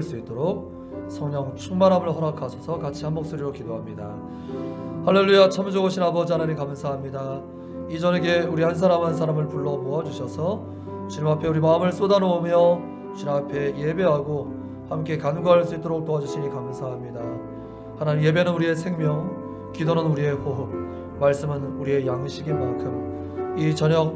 수 있도록 성령 충만함을 허락하소서. 같이 한 목소리로 기도합니다. 할렐루야. 참 좋으신 아버지 하나님 감사합니다. 이 저녁에 우리 한 사람 한 사람을 불러 모아주셔서 주님 앞에 우리 마음을 쏟아놓으며 주님 앞에 예배하고 함께 간구할 수 있도록 도와주시니 감사합니다. 하나님, 예배는 우리의 생명, 기도는 우리의 호흡, 말씀은 우리의 양식인 만큼 이 저녁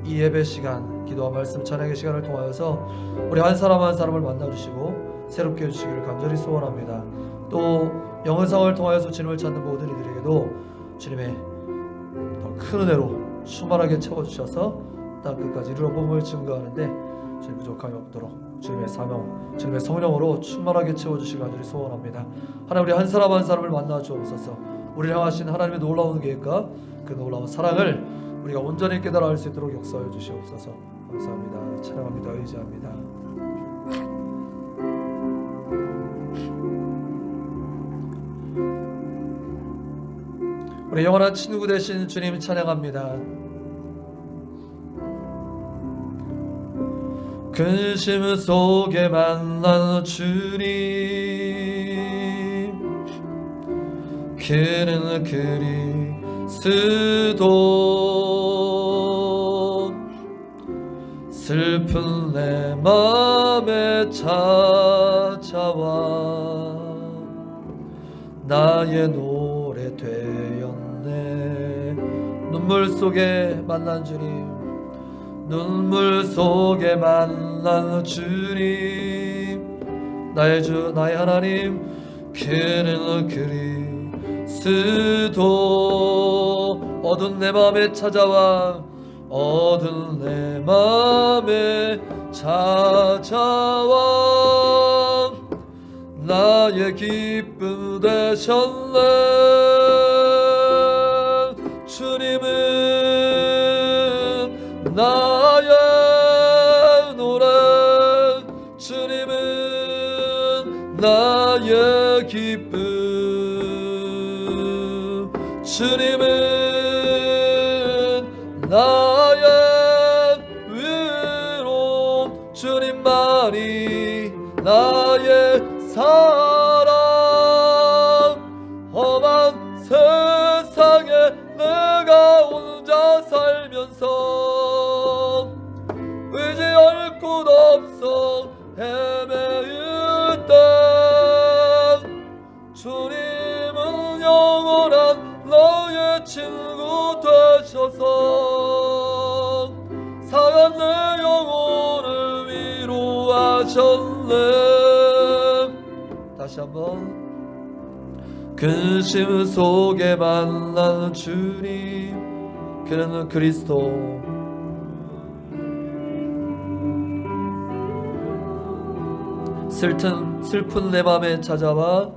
이 예배 시간, 기도와 말씀 찬양의 시간을 통하여서 우리 한 사람 한 사람을 만나주시고 새롭게 해주시기를 간절히 소원합니다. 또 영상을 통하여서 주님을 찾는 모든 이들에게도 주님의 더 큰 은혜로 충만하게 채워주셔서 땅 끝까지 이루어봄을 증거하는데 주님 부족함이 없도록 주님의 사명, 주님의 성령으로 충만하게 채워주시기를 간절히 소원합니다. 하나님, 우리 한 사람 한 사람을 만나 주옵소서. 우리를 향하신 하나님의 놀라운 계획과 그 놀라운 사랑을 우리가 온전히 깨달아 알 수 있도록 역사해 주시옵소서. 감사합니다. 찬양합니다. 의지합니다. 우리 영원한 친구 되신 주님 찬양합니다. 근심 속에 만난 주님, 그는 그리스도. 슬픈 내 맘에 찾아와 나의 노래 되었네. 눈물 속에 만난 주님, 눈물 속에 만난 주님, 나의 주 나의 하나님, 그는 그리스도. 어두운 내 맘에 찾아와, 어두운 내 맘에 찾아와 나의 기쁨 되셨네. 주님은 나의 노래, 주님은 나의 기쁨, 주님은 나의 위로, 주님만이 나의 사랑. 험한 세상에 내가 혼자 살면서 의지할 곳 없어 헤매일 때 주님은 영원한 너의 친구 되셔서 상한 내 영혼을 위로하셨네. 다시 한번. 근심 속에 만난 주님, 그는 그리스도. 슬픈 내 맘에 찾아와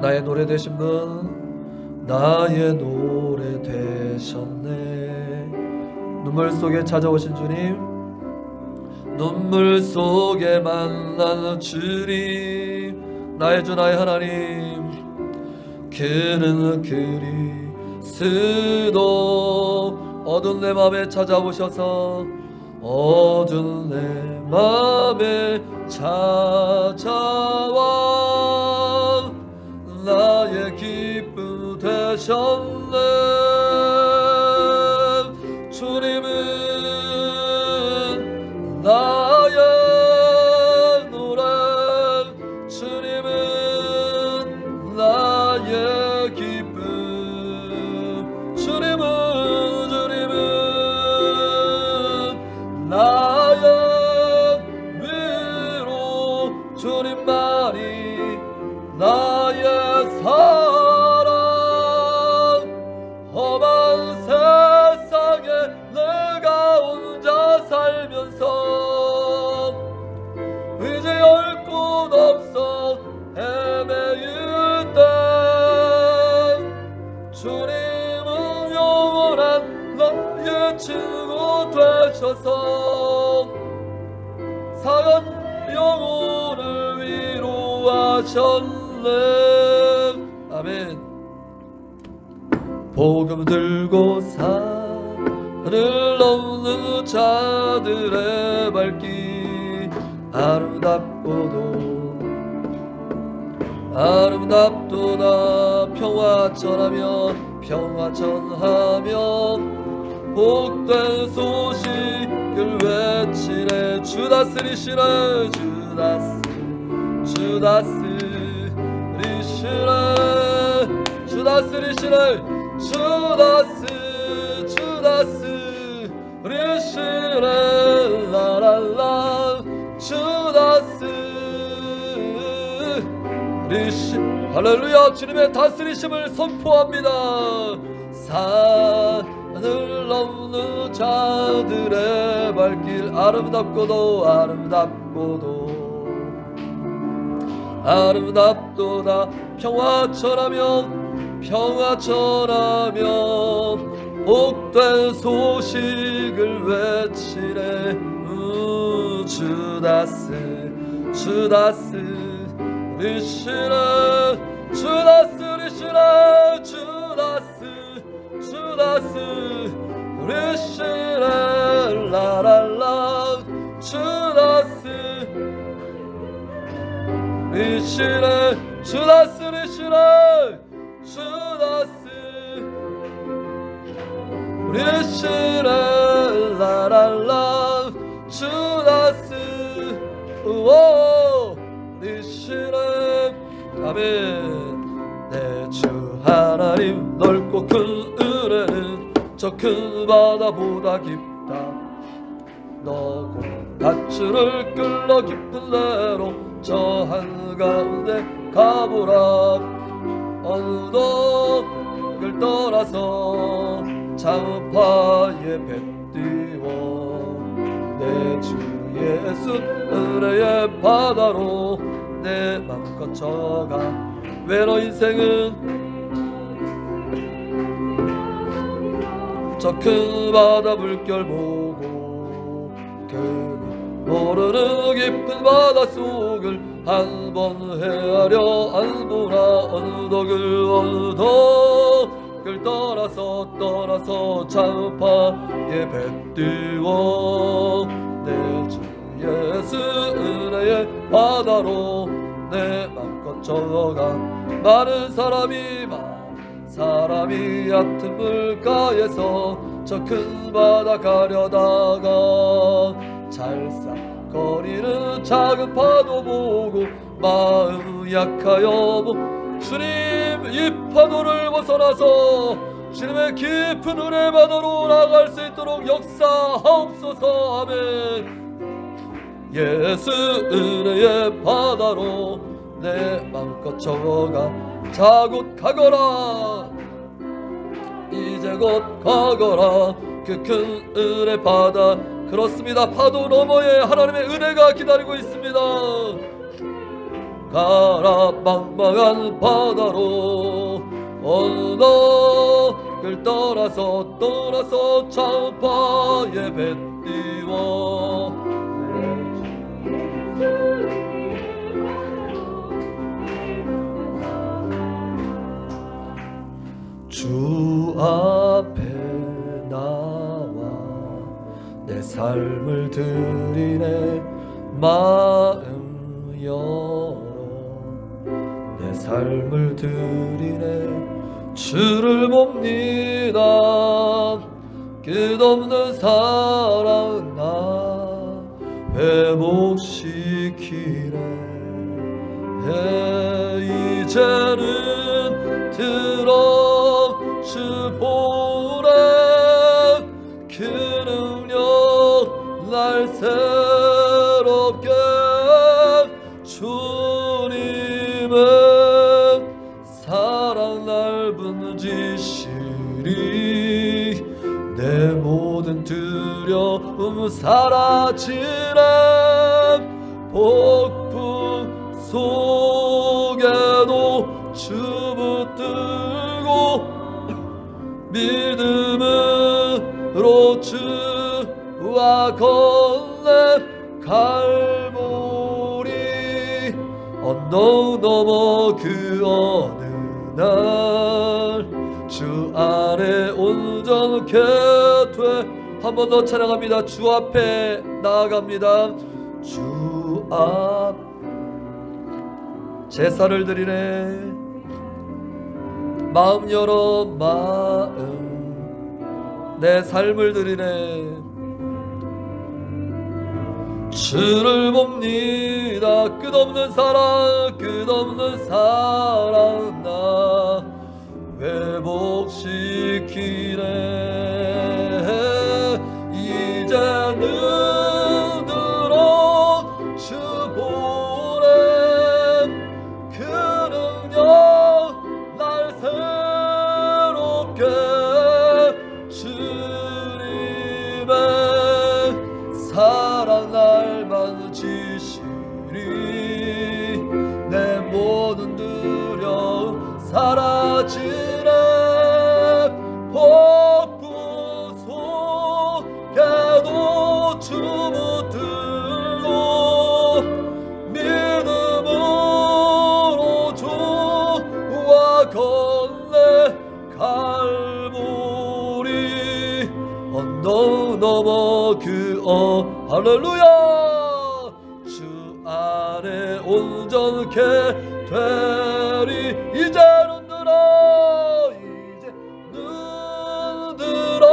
나의 노래 되신 분, 나의 노래 되셨네. 눈물 속에 찾아오신 주님, 눈물 속에 만난 주님, 나의 주 나의 하나님, 그는 그리스도. 어두운 내 맘에 찾아오셔서, 어두운 내 맘에 찾아와 나의 기쁨 되셨네. 주님은 나의 노래, 주님은 나의 기쁨, 주님은 나의 위로, 주님만이 나의 사랑. 험한 세상에 내가 혼자 살면서 의지할 곳 없어 헤매일 때 주님은 영원한 나의 친구 되셔서 상한 영혼을 위로하셨네. 아멘. 복음 들고 사는 하늘 넘는 자들의 발길 아름답도다 평화 전하며 복된 소식을 외치네 주 다스리시네 라랄라 할렐루야. 주님의 다스리심을 선포합니다. 산을 넘는 자들의 발길 아름답도다 평화 전하며 복된 소식을 외치네 주 다스리시네 라랄라 주 다스리시네 라랄라 주 다스리시네 아멘. 내 주 하나님 넓고 큰 은혜는 저 큰 바다보다 깊다. 너고 밧줄을 끌러 깊은 데로 저 한가운데 가보라. 언덕을 떠나서 장파에 배 띄워 내 주 예수 은혜의 바다로 내 맘껏 져가. 왜 너 인생은 저 큰 바다 물결 보고 그는 모르는 깊은 바다 속을 한 번 헤아려 안보나. 언덕을 떠나서 장파에 배 띄워 내 주 예수 은혜의 바다로 내 맘껏 져가. 많은 사람이 얕은 물가에서 저 큰 바다 가려다가 잘싹거리는 작은 파도 보고 마음 약하여 주님 이 파도를 벗어나서 주님의 깊은 은혜 바다로 나갈 수 있도록 역사하옵소서. 아멘. 예수 은혜의 바다로 내 맘껏 져가. 자 곧 가거라. 이제 곧 가거라. 그 큰 은혜 바다. 그렇습니다. 파도 너머에 하나님의 은혜가 기다리고 있습니다. 가라 망망한 바다로. 언덕을 떠나서 장파에 배 띄워 주 앞에 나와 내 삶을 드리네. 마음 열어 내 삶을 드리네. 주를 봅니다. 끝없는 사랑 나 회복시키네. 이제는 들어 주 보내. 그 능력 날 새롭게. 주님의 사랑 날 분지시리. 내 모든 두려움 사라지네. 폭풍 속에도 주 붙들고 믿음으로 주와 건넨 갈보리. 언덕 넘어 그 어느 날 주 안에 온전케 돼 한 번 더 찬양합니다. 주 앞에 나아갑니다. 주 앞 제사를 드리네. 마음 열어 마음 내 삶을 드리네. 주를 봅니다. 끝없는 사랑 끝없는 사랑 나 회복시키네. 이제는 들어 주 보내. 그 능력 날 새롭게 주님의 사랑 날 만지시리. 내 모든 두려움 사라지네. 폭풍 속에도 주 붙들고 믿음으로 주와 건네. 갈보리 언덕 넘어 할렐루야. 주 안에 온전케 되리. 이제는 들어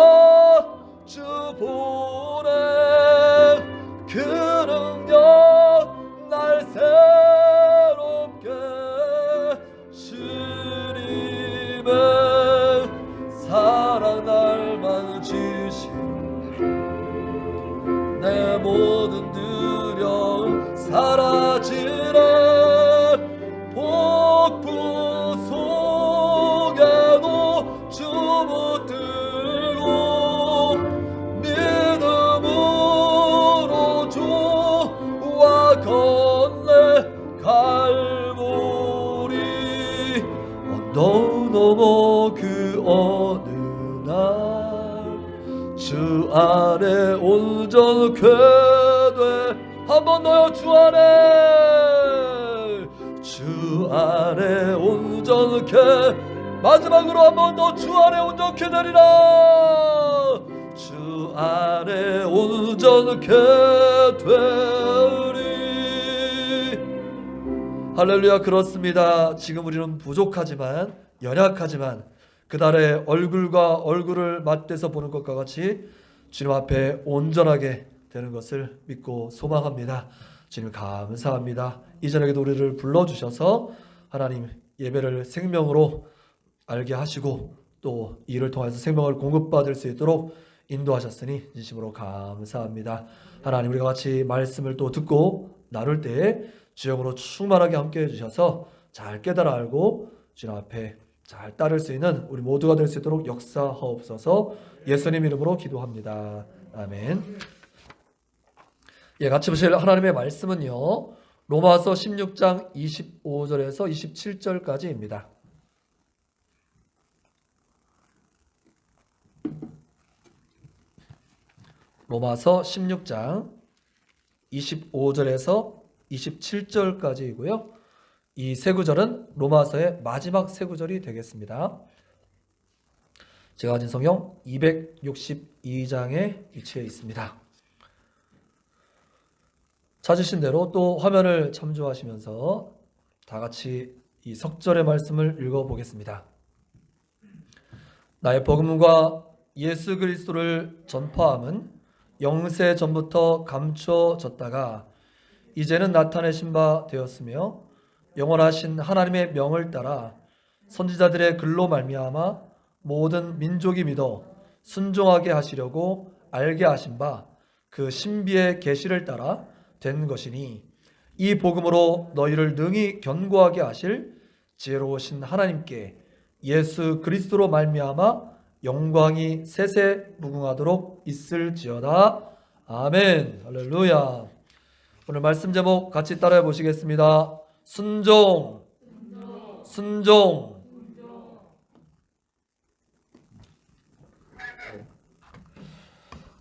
주 보내. 그 능력 날 새롭게 주님의 사랑 날 만지시. 내 모든 두려움 사라지네. 폭풍 속에도 주 붙들고 믿음으로 주와 건네. 갈보리 언덕 넘어 그 어느 날 주 안에 온전케 돼. 한 번 더요. 주 안에 온전케. 마지막으로 한 번 더. 주 안에 온전케 되리라. 주 안에 온전케 되리. 할렐루야. 그렇습니다. 지금 우리는 부족하지만 연약하지만 그날의 얼굴과 얼굴을 맞대서 보는 것과 같이 주님 앞에 온전하게 되는 것을 믿고 소망합니다. 주님 감사합니다. 이전에도 우리를 불러주셔서 하나님 예배를 생명으로 알게 하시고 또 이를 통해서 생명을 공급받을 수 있도록 인도하셨으니 진심으로 감사합니다. 하나님 우리가 같이 말씀을 또 듣고 나눌 때에 주영으로 충만하게 함께 해주셔서 잘 깨달아 알고 주님 앞에 잘 따를 수 있는 우리 모두가 될 수 있도록 역사하옵소서. 예수님 이름으로 기도합니다. 아멘. 예, 같이 보실 하나님의 말씀은요, 로마서 16장 25절에서 27절까지입니다. 로마서 16장 25절에서 27절까지이고요. 이 세 구절은 로마서의 마지막 세 구절이 되겠습니다. 제가 가진 성경 262장에 위치해 있습니다. 찾으신 대로 또 화면을 참조하시면서 다 같이 이 석절의 말씀을 읽어보겠습니다. 나의 복음과 예수 그리스도를 전파함은 영세 전부터 감춰졌다가 이제는 나타내신 바 되었으며 영원하신 하나님의 명을 따라 선지자들의 글로 말미암아 모든 민족이 믿어 순종하게 하시려고 알게 하신 바 그 신비의 계시를 따라 된 것이니 이 복음으로 너희를 능히 견고하게 하실 지혜로우신 하나님께 예수 그리스도로 말미암아 영광이 세세 무궁하도록 있을지어다. 아멘. 할렐루야. 오늘 말씀 제목 같이 따라해 보시겠습니다. 순종.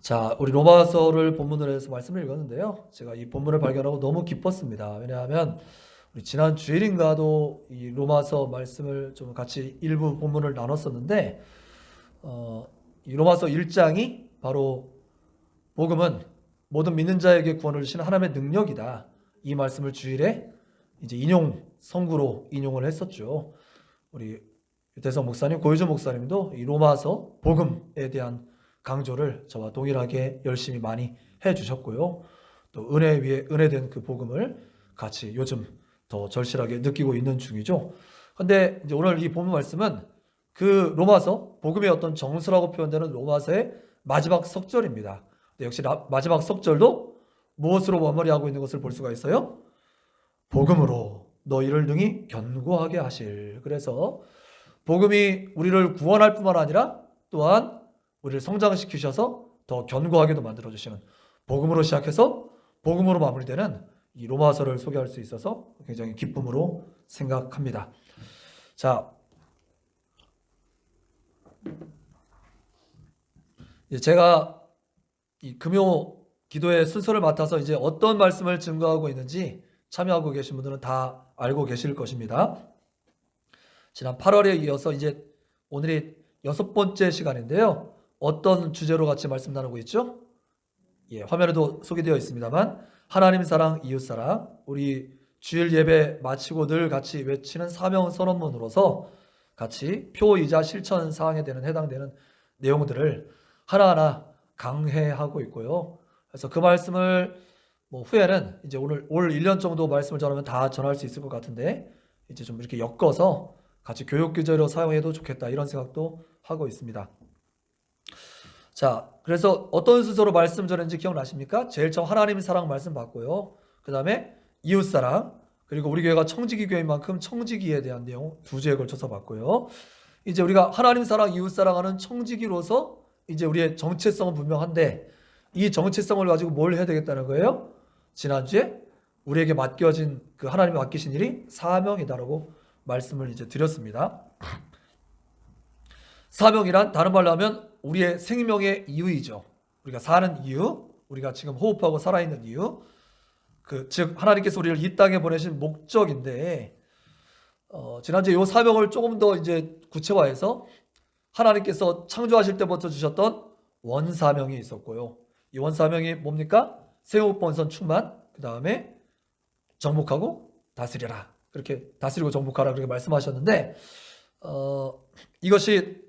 자, 우리 로마서를 본문으로 해서 말씀을 읽었는데요. 제가 이 본문을 발견하고 너무 기뻤습니다. 왜냐하면 우리 지난 주일인가도 이 로마서 말씀을 좀 같이 일부 본문을 나눴었는데 이 로마서 1장이 바로 복음은 모든 믿는 자에게 구원을 주시는 하나님의 능력이다. 이 말씀을 주일에 이제 선구로 인용을 했었죠. 우리 유태성 목사님, 고유주 목사님도 이 로마서 복음에 대한 강조를 저와 동일하게 열심히 많이 해주셨고요. 또 은혜 위에 은혜된 그 복음을 같이 요즘 더 절실하게 느끼고 있는 중이죠. 근데 이제 오늘 이 본문 말씀은 그 로마서 복음의 어떤 정수라고 표현되는 로마서의 마지막 석절입니다. 역시 마지막 석절도 무엇으로 마무리하고 있는 것을 볼 수가 있어요? 복음으로 너희를 능히 견고하게 하실. 그래서 복음이 우리를 구원할 뿐만 아니라 또한 우리를 성장시키셔서 더 견고하게도 만들어주시는, 복음으로 시작해서 복음으로 마무리되는 이 로마서를 소개할 수 있어서 굉장히 기쁨으로 생각합니다. 자, 제가 이 금요 기도의 순서를 맡아서 이제 어떤 말씀을 증거하고 있는지 참여하고 계신 분들은 다 알고 계실 것입니다. 지난 8월에 이어서 이제 오늘이 6번째 시간인데요. 어떤 주제로 같이 말씀 나누고 있죠? 화면에도 소개되어 있습니다만 하나님 사랑, 이웃 사랑, 우리 주일 예배 마치고 늘 같이 외치는 사명 선언문으로서 같이 표이자 실천 사항에 해당되는 내용들을 하나하나 강해하고 있고요. 그래서 그 말씀을 후에는 이제 올 1년 정도 말씀을 전하면 다 전할 수 있을 것 같은데 이제 좀 이렇게 엮어서 같이 교육 규제로 사용해도 좋겠다 이런 생각도 하고 있습니다. 자, 그래서 어떤 순서로 말씀 전했는지 기억나십니까? 제일 처음 하나님 사랑 말씀 받고요. 그 다음에 이웃 사랑, 그리고 우리 교회가 청지기 교회인 만큼 청지기에 대한 내용 2주에 걸쳐서 봤고요. 이제 우리가 하나님 사랑, 이웃 사랑하는 청지기로서 이제 우리의 정체성은 분명한데 이 정체성을 가지고 뭘 해야 되겠다는 거예요? 지난주에 우리에게 맡겨진 그 하나님이 맡기신 일이 사명이다라고 말씀을 이제 드렸습니다. 사명이란 다른 말로 하면 우리의 생명의 이유이죠. 우리가 사는 이유, 우리가 지금 호흡하고 살아있는 이유, 즉 하나님께서 우리를 이 땅에 보내신 목적인데 지난주에 이 사명을 조금 더 이제 구체화해서 하나님께서 창조하실 때부터 주셨던 원사명이 있었고요. 이 원사명이 뭡니까? 세업 번선 충만, 그 다음에 정복하고 다스려라. 그렇게 다스리고 정복하라 그렇게 말씀하셨는데 이것이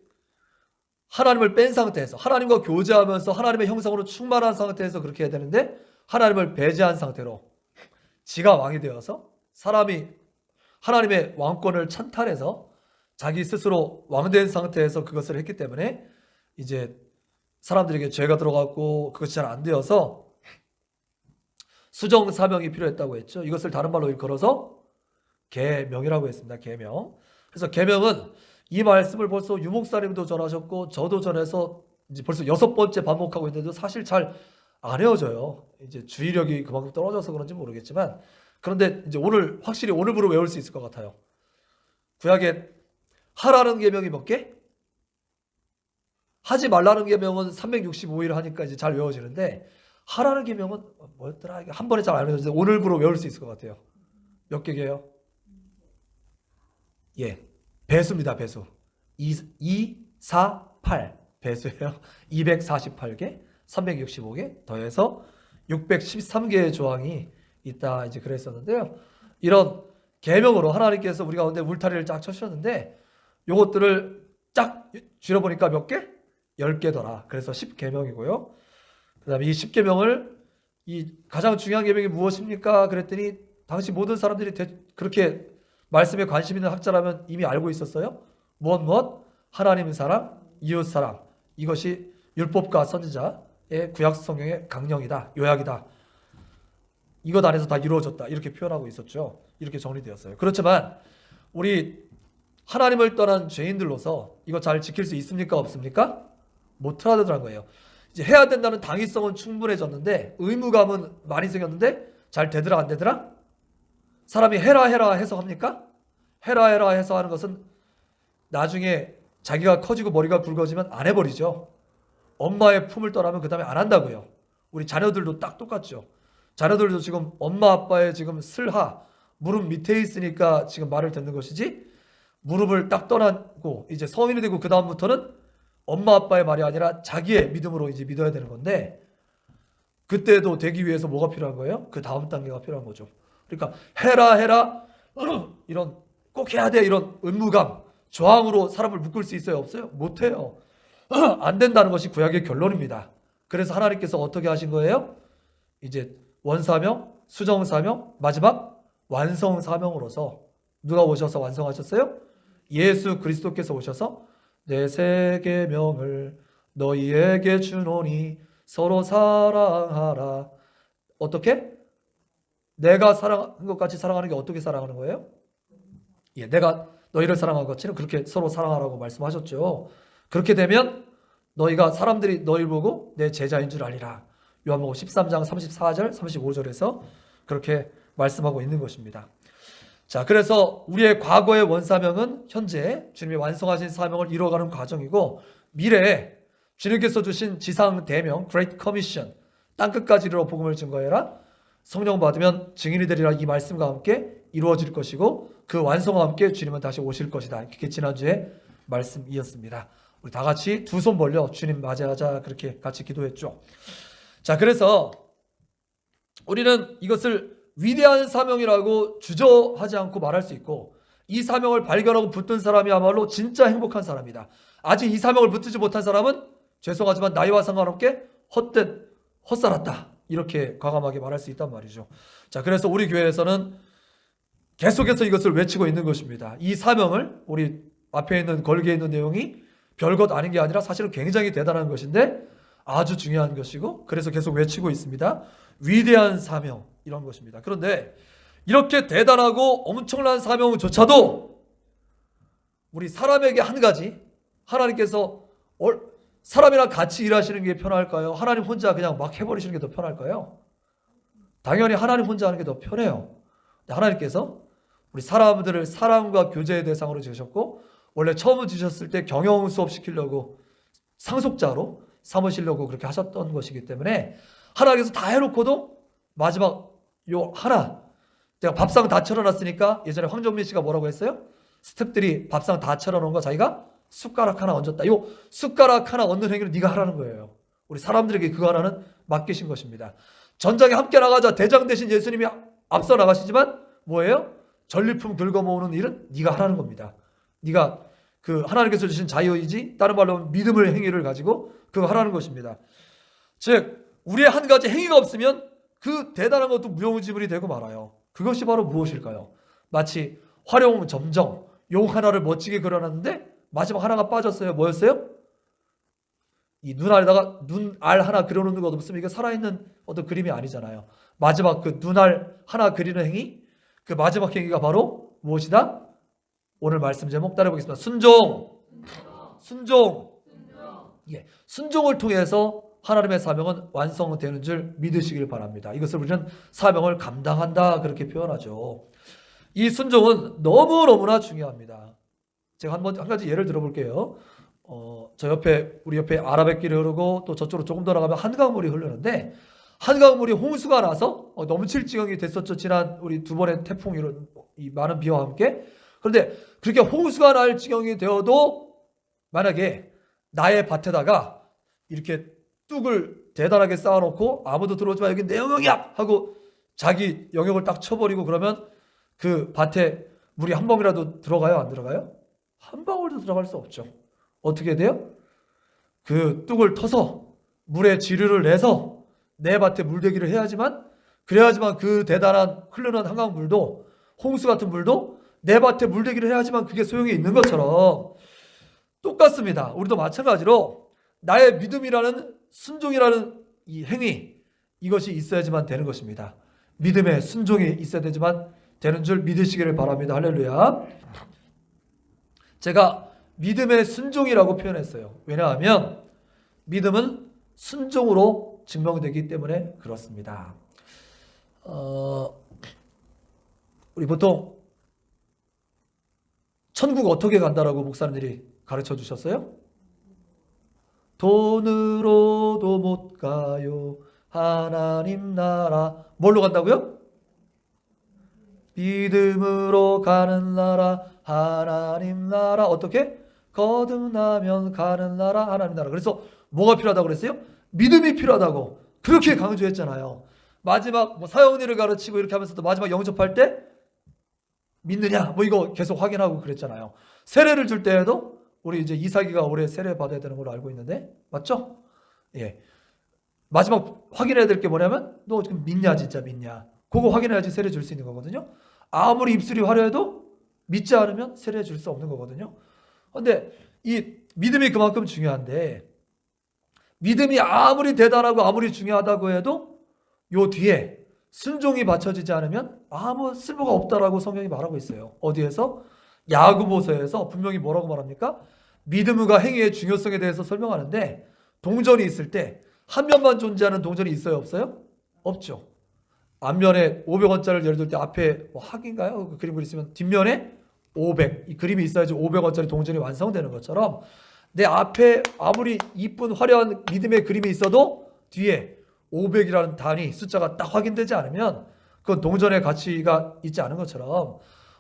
하나님을 뺀 상태에서 하나님과 교제하면서 하나님의 형상으로 충만한 상태에서 그렇게 해야 되는데 하나님을 배제한 상태로 지가 왕이 되어서 사람이 하나님의 왕권을 찬탈해서 자기 스스로 왕된 상태에서 그것을 했기 때문에 이제 사람들에게 죄가 들어갔고 그것이 잘 안 되어서 수정 사명이 필요했다고 했죠. 이것을 다른 말로 걸어서 계명이라고 했습니다. 계명. 그래서 계명은 이 말씀을 벌써 유목사님도 전하셨고 저도 전해서 이제 벌써 6번째 반복하고 있는데도 사실 잘 안 외워져요. 이제 주의력이 그만큼 떨어져서 그런지 모르겠지만 그런데 이제 오늘 확실히 오늘부로 외울 수 있을 것 같아요. 구약에 하라는 계명이 몇 개? 하지 말라는 계명은 365일 하니까 이제 잘 외워지는데 하라는 계명은 뭐였더라? 한 번에 잘 안 외워지는데 오늘부로 외울 수 있을 것 같아요. 몇 개게요? 배수입니다. 배수. 2, 4, 8 배수예요. 248개, 365개 더해서 613개의 조항이 있다 이제 그랬었는데요. 이런 계명으로 하나님께서 우리 가운데 울타리를 쫙 쳐주셨는데 요것들을 쫙 줄여보니까 몇 개? 10개더라. 그래서 10계명이고요. 그 다음에 이 10계명을 이 가장 중요한 계명이 무엇입니까? 그랬더니 당시 모든 사람들이 그렇게 말씀에 관심 있는 학자라면 이미 알고 있었어요. 무엇? 하나님의 사랑, 이웃 사랑. 이것이 율법과 선지자의 구약 성경의 강령이다, 요약이다. 이것 안에서 다 이루어졌다. 이렇게 표현하고 있었죠. 이렇게 정리되었어요. 그렇지만 우리 하나님을 떠난 죄인들로서 이거 잘 지킬 수 있습니까? 없습니까? 못하더라는 거예요. 이제 해야 된다는 당위성은 충분해졌는데 의무감은 많이 생겼는데 잘 되더라 안 되더라? 사람이 해라 해서 합니까? 해라 해서 하는 것은 나중에 자기가 커지고 머리가 굵어지면 안 해버리죠. 엄마의 품을 떠나면 그 다음에 안 한다고요. 우리 자녀들도 딱 똑같죠. 자녀들도 지금 엄마 아빠의 지금 슬하 무릎 밑에 있으니까 지금 말을 듣는 것이지 무릎을 딱 떠나고 이제 성인이 되고 그 다음부터는 엄마 아빠의 말이 아니라 자기의 믿음으로 이제 믿어야 되는 건데 그때도 되기 위해서 뭐가 필요한 거예요? 그 다음 단계가 필요한 거죠. 그러니까 해라 이런 꼭 해야 돼 이런 의무감, 저항으로 사람을 묶을 수 있어요? 없어요? 못해요. 안 된다는 것이 구약의 결론입니다. 그래서 하나님께서 어떻게 하신 거예요? 이제 원사명, 수정사명, 마지막 완성사명으로서 누가 오셔서 완성하셨어요? 예수 그리스도께서 오셔서 내 세 계명을 너희에게 주노니 서로 사랑하라. 어떻게? 내가 사랑한 것 같이 사랑하는 게 어떻게 사랑하는 거예요? 예, 내가 너희를 사랑한 것 같이는 그렇게 서로 사랑하라고 말씀하셨죠. 그렇게 되면 너희가 사람들이 너희를 보고 내 제자인 줄 알리라. 요한복음 13장 34절 35절에서 그렇게 말씀하고 있는 것입니다. 자, 그래서 우리의 과거의 원사명은 현재 주님이 완성하신 사명을 이루어가는 과정이고, 미래에 주님께서 주신 지상 대명 Great Commission, 땅끝까지 이르러 복음을 증거해라, 성령 받으면 증인이 되리라, 이 말씀과 함께 이루어질 것이고 그 완성과 함께 주님은 다시 오실 것이다. 그게 지난주에 말씀이었습니다. 우리 다 같이 두 손 벌려 주님 맞이하자 그렇게 같이 기도했죠. 자, 그래서 우리는 이것을 위대한 사명이라고 주저하지 않고 말할 수 있고, 이 사명을 발견하고 붙든 사람이야말로 진짜 행복한 사람이다. 아직 이 사명을 붙들지 못한 사람은 죄송하지만 나이와 상관없게 헛살았다, 이렇게 과감하게 말할 수 있단 말이죠. 자, 그래서 우리 교회에서는 계속해서 이것을 외치고 있는 것입니다. 이 사명을, 우리 앞에 있는 걸게 있는 내용이 별것 아닌 게 아니라 사실은 굉장히 대단한 것인데 아주 중요한 것이고, 그래서 계속 외치고 있습니다. 위대한 사명, 이런 것입니다. 그런데 이렇게 대단하고 엄청난 사명조차도 우리 사람에게 한 가지, 하나님께서 사람이랑 같이 일하시는 게 편할까요? 하나님 혼자 그냥 막 해버리시는 게 더 편할까요? 당연히 하나님 혼자 하는 게 더 편해요. 하나님께서 우리 사람들을 사랑과 교제의 대상으로 지으셨고, 원래 처음 지으셨을 때 경영 수업 시키려고 상속자로 삼으시려고 그렇게 하셨던 것이기 때문에 하나님께서 다 해놓고도 마지막 요 하나, 내가 밥상 다 차려놨으니까, 예전에 황정민 씨가 뭐라고 했어요? 스태프들이 밥상 다 차려놓은 거 자기가 숟가락 하나 얹었다. 요 숟가락 하나 얹는 행위를 네가 하라는 거예요. 우리 사람들에게 그거 하나는 맡기신 것입니다. 전장에 함께 나가자 대장 대신 예수님이 앞서 나가시지만 뭐예요? 전리품 긁어 모으는 일은 네가 하라는 겁니다. 네가 그 하나님께서 주신 자유의지, 다른 말로 하면 믿음의 행위를 가지고 그거 하라는 것입니다. 즉 우리의 한 가지 행위가 없으면 그 대단한 것도 무용지물이 되고 말아요. 그것이 바로 무엇일까요? 마치 활용 점정, 용 하나를 멋지게 그려놨는데 마지막 하나가 빠졌어요. 뭐였어요? 이 눈알에다가 눈알 하나 그려놓는 것 없으면 이게 살아있는 어떤 그림이 아니잖아요. 마지막 그 눈알 하나 그리는 행위, 그 마지막 행위가 바로 무엇이다? 오늘 말씀 제목 따라해보겠습니다. 순종. 예, 순종을 통해서 하나님의 사명은 완성되는 줄 믿으시길 바랍니다. 이것을 우리는 사명을 감당한다 그렇게 표현하죠. 이 순종은 너무너무나 중요합니다. 제가 한 가지 예를 들어볼게요. 우리 옆에 아라뱃길이 흐르고 또 저쪽으로 조금 더 나가면 한강물이 흐르는데, 한강물이 홍수가 나서 넘칠 지경이 됐었죠. 지난 우리 두 번의 태풍, 이런 이 많은 비와 함께. 그런데 그렇게 홍수가 날 지경이 되어도 만약에 나의 밭에다가 이렇게 뚝을 대단하게 쌓아놓고 아무도 들어오지 마, 여기 내 영역이야 하고 자기 영역을 딱 쳐버리고 그러면 그 밭에 물이 한 방울이라도 들어가요? 안 들어가요? 한 방울도 들어갈 수 없죠. 어떻게 돼요? 그 뚝을 터서 물에 지류를 내서 내 밭에 물대기를 해야지만, 그래야지만 그 대단한 흐르는 한강물도, 홍수 같은 물도 내 밭에 물대기를 해야지만 그게 소용이 있는 것처럼 똑같습니다. 우리도 마찬가지로 나의 믿음이라는, 순종이라는 이 행위, 이것이 있어야지만 되는 것입니다. 믿음의 순종이 있어야 되지만 되는 줄 믿으시기를 바랍니다. 할렐루야. 제가 믿음의 순종이라고 표현했어요. 왜냐하면 믿음은 순종으로 증명되기 때문에 그렇습니다. 우리 보통 천국 어떻게 간다라고 목사님들이 가르쳐 주셨어요? 돈으로도 못 가요, 하나님 나라. 뭘로 간다고요? 믿음으로 가는 나라, 하나님 나라. 어떻게? 거듭나면 가는 나라, 하나님 나라. 그래서 뭐가 필요하다고 그랬어요? 믿음이 필요하다고. 그렇게 강조했잖아요. 마지막 뭐 사형리를 가르치고 이렇게 하면서도 마지막 영접할 때 믿느냐 뭐 이거 계속 확인하고 그랬잖아요. 세례를 줄 때에도 우리 이제 이삭이가 올해 세례 받아야 되는 걸로 알고 있는데 맞죠? 예. 마지막 확인해야 될 게 뭐냐면 너 지금 믿냐 진짜 믿냐. 그거 확인해야지 세례 줄 수 있는 거거든요. 아무리 입술이 화려해도 믿지 않으면 세례 줄 수 없는 거거든요. 근데 이 믿음이 그만큼 중요한데 믿음이 아무리 대단하고 아무리 중요하다고 해도 요 뒤에 순종이 받쳐지지 않으면 아무 쓸모가 없다라고 성경이 말하고 있어요. 어디에서? 야고보서에서 분명히 뭐라고 말합니까? 믿음과 행위의 중요성에 대해서 설명하는데 동전이 있을 때 한 면만 존재하는 동전이 있어요 없어요? 없죠. 앞면에 500원짜리를 예를 들 때 앞에 뭐 학인가요? 그 그림 그리시면 뒷면에 500 이 그림이 있어야지 500원짜리 동전이 완성되는 것처럼 내 앞에 아무리 이쁜 화려한 믿음의 그림이 있어도 뒤에 500이라는 단위 숫자가 딱 확인되지 않으면 그건 동전의 가치가 있지 않은 것처럼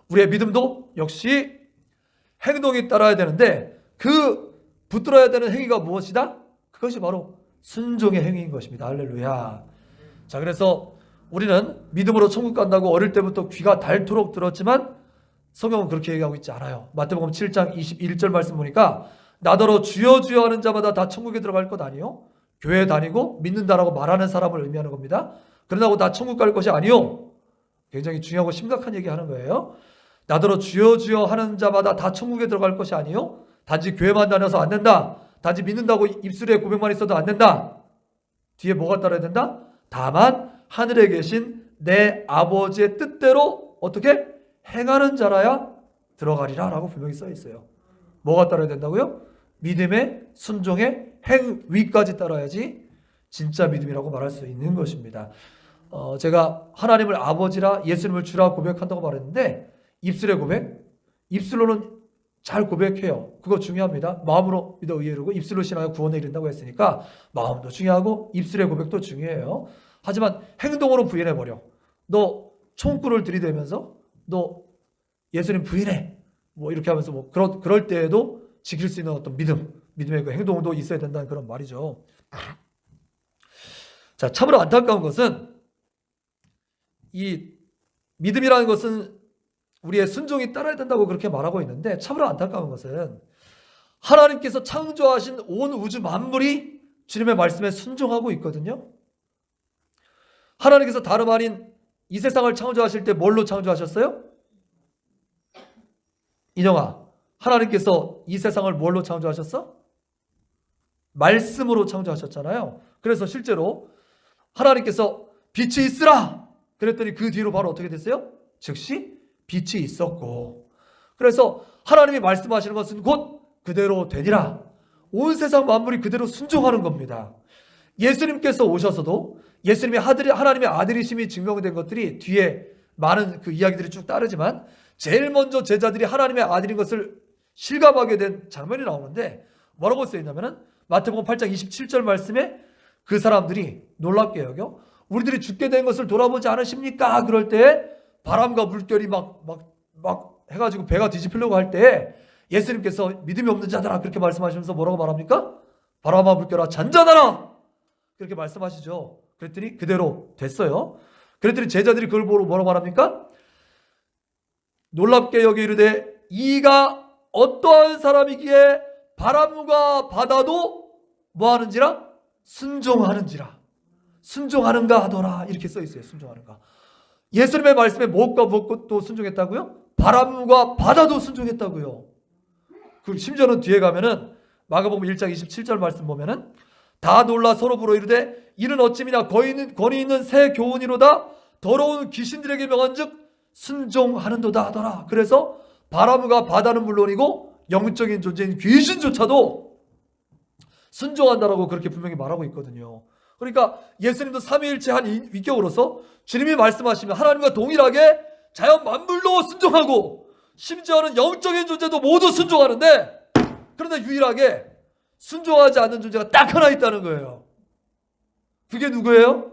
우리의 믿음도 역시 행동이 따라야 되는데 그 붙들어야 되는 행위가 무엇이다? 그것이 바로 순종의 행위인 것입니다. 할렐루야. 자, 그래서 우리는 믿음으로 천국 간다고 어릴 때부터 귀가 닳도록 들었지만 성경은 그렇게 얘기하고 있지 않아요. 마태복음 7장 21절 말씀 보니까 나더러 주여 주여 하는 자마다 다 천국에 들어갈 것 아니요 교회 다니고 믿는다라고 말하는 사람을 의미하는 겁니다. 그러다고 다 천국 갈 것이 아니요. 굉장히 중요하고 심각한 얘기하는 거예요. 나더러 주여 주여 하는 자마다 다 천국에 들어갈 것이 아니요 단지 교회만 다녀서 안 된다. 단지 믿는다고 입술에 고백만 있어도 안 된다. 뒤에 뭐가 따라야 된다? 다만 하늘에 계신 내 아버지의 뜻대로 어떻게? 행하는 자라야 들어가리라 라고 분명히 써 있어요. 뭐가 따라야 된다고요? 믿음의 순종의 행위까지 따라야지 진짜 믿음이라고 말할 수 있는 것입니다. 제가 하나님을 아버지라 예수님을 주라 고백한다고 말했는데 입술의 고백? 입술로는 잘 고백해요. 그거 중요합니다. 마음으로 믿어 의에 이르고 입술로 신하여 구원에 이른다고 했으니까 마음도 중요하고 입술의 고백도 중요해요. 하지만 행동으로 부인해버려. 너 총구를 들이대면서 너 예수님 부인해. 뭐 이렇게 하면서 뭐 그럴 때에도 지킬 수 있는 어떤 믿음의 그 행동도 있어야 된다는 그런 말이죠. 자, 참으로 안타까운 것은 이 믿음이라는 것은 우리의 순종이 따라야 된다고 그렇게 말하고 있는데 참으로 안타까운 것은 하나님께서 창조하신 온 우주 만물이 주님의 말씀에 순종하고 있거든요. 하나님께서 다름 아닌 이 세상을 창조하실 때 뭘로 창조하셨어요? 인영아, 하나님께서 이 세상을 뭘로 창조하셨어? 말씀으로 창조하셨잖아요. 그래서 실제로 하나님께서 빛이 있으라 그랬더니 그 뒤로 바로 어떻게 됐어요? 즉시 빛이 있었고, 그래서 하나님이 말씀하시는 것은 곧 그대로 되니라. 온 세상 만물이 그대로 순종하는 겁니다. 예수님께서 오셔서도 예수님이 하나님의 아들이심이 증명된 것들이 뒤에 많은 그 이야기들이 쭉 따르지만 제일 먼저 제자들이 하나님의 아들인 것을 실감하게 된 장면이 나오는데 뭐라고 써있냐면은 마태복음 8장 27절 말씀에 그 사람들이 놀랍게 여겨 우리들이 죽게 된 것을 돌아보지 않으십니까? 그럴 때 바람과 물결이 막 해가지고 배가 뒤집히려고 할 때 예수님께서 믿음이 없는 자들아 그렇게 말씀하시면서 뭐라고 말합니까? 바람아 물결아 잔잔하라 그렇게 말씀하시죠. 그랬더니 그대로 됐어요. 그랬더니 제자들이 그걸 보고 뭐라고 말합니까? 놀랍게 여기 이르되 이가 어떠한 사람이기에 바람과 바다도 뭐하는지라? 순종하는지라. 순종하는가 하더라 이렇게 써 있어요. 순종하는가. 예수님의 말씀에 무엇과 무엇도 순종했다고요? 바람과 바다도 순종했다고요. 그 심지어는 뒤에 가면은 마가복음 1장 27절 말씀 보면은 다 놀라 서로 불어 이르되 이는 어찌미냐 권위 있는 새 교훈이로다 더러운 귀신들에게 명한즉 순종하는도다 하더라. 그래서 바람과 바다는 물론이고 영적인 존재인 귀신조차도 순종한다라고 그렇게 분명히 말하고 있거든요. 그러니까 예수님도 삼위일체 한 위격으로서 주님이 말씀하시면 하나님과 동일하게 자연 만물도 순종하고 심지어는 영적인 존재도 모두 순종하는데 그런데 유일하게 순종하지 않는 존재가 딱 하나 있다는 거예요. 그게 누구예요?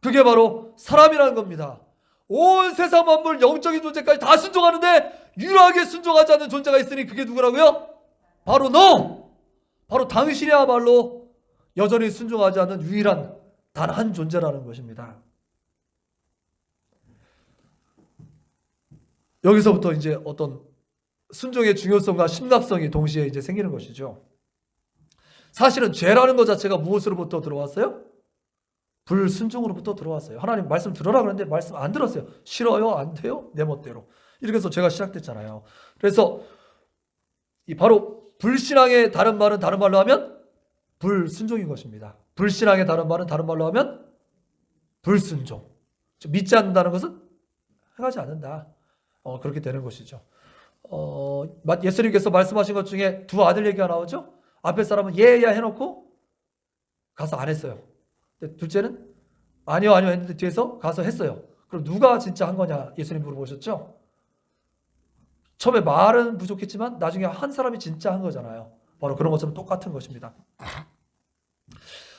그게 바로 사람이라는 겁니다. 온 세상 만물 영적인 존재까지 다 순종하는데 유일하게 순종하지 않는 존재가 있으니 그게 누구라고요? 바로 너! 바로 당신이야말로 여전히 순종하지 않는 유일한 단 한 존재라는 것입니다. 여기서부터 이제 어떤 순종의 중요성과 심각성이 동시에 이제 생기는 것이죠. 사실은 죄라는 것 자체가 무엇으로부터 들어왔어요? 불순종으로부터 들어왔어요. 하나님 말씀 들으라 그러는데 말씀 안 들었어요. 싫어요? 안 돼요? 내 멋대로. 이렇게 해서 죄가 시작됐잖아요. 그래서 이 바로 불신앙의 다른 말로 하면 불순종인 것입니다. 불신앙의 다른 말로 하면 불순종. 믿지 않는다는 것은 행하지 않는다. 그렇게 되는 것이죠. 예수님께서 말씀하신 것 중에 두 아들 얘기가 나오죠. 앞에 사람은 예야 해놓고 가서 안 했어요. 근데 둘째는 아니요 했는데 뒤에서 가서 했어요. 그럼 누가 진짜 한 거냐 예수님 물어보셨죠. 처음에 말은 부족했지만 나중에 한 사람이 진짜 한 거잖아요. 바로 그런 것처럼 똑같은 것입니다.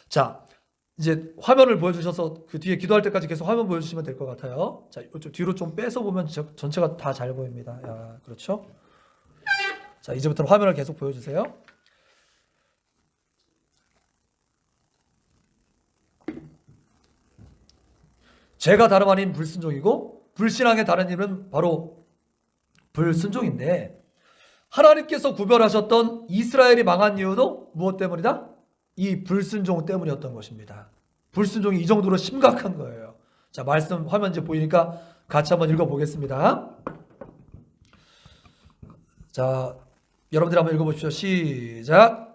자, 이제 화면을 보여주셔서 그 뒤에 기도할 때까지 계속 화면 보여주시면 될 것 같아요. 자, 이쪽 뒤로 좀 빼서 보면 전체가 다 잘 보입니다. 야, 그렇죠? 자, 이제부터는 화면을 계속 보여주세요. 죄가 다름 아닌 불순종이고 불신앙의 다른 이름은 바로 불순종인데, 하나님께서 구별하셨던 이스라엘이 망한 이유도 무엇 때문이다? 이 불순종 때문이었던 것입니다. 불순종이 이 정도로 심각한 거예요. 자, 말씀 화면 이제 보이니까 같이 한번 읽어보겠습니다. 자, 여러분들 한번 읽어보십시오. 시작.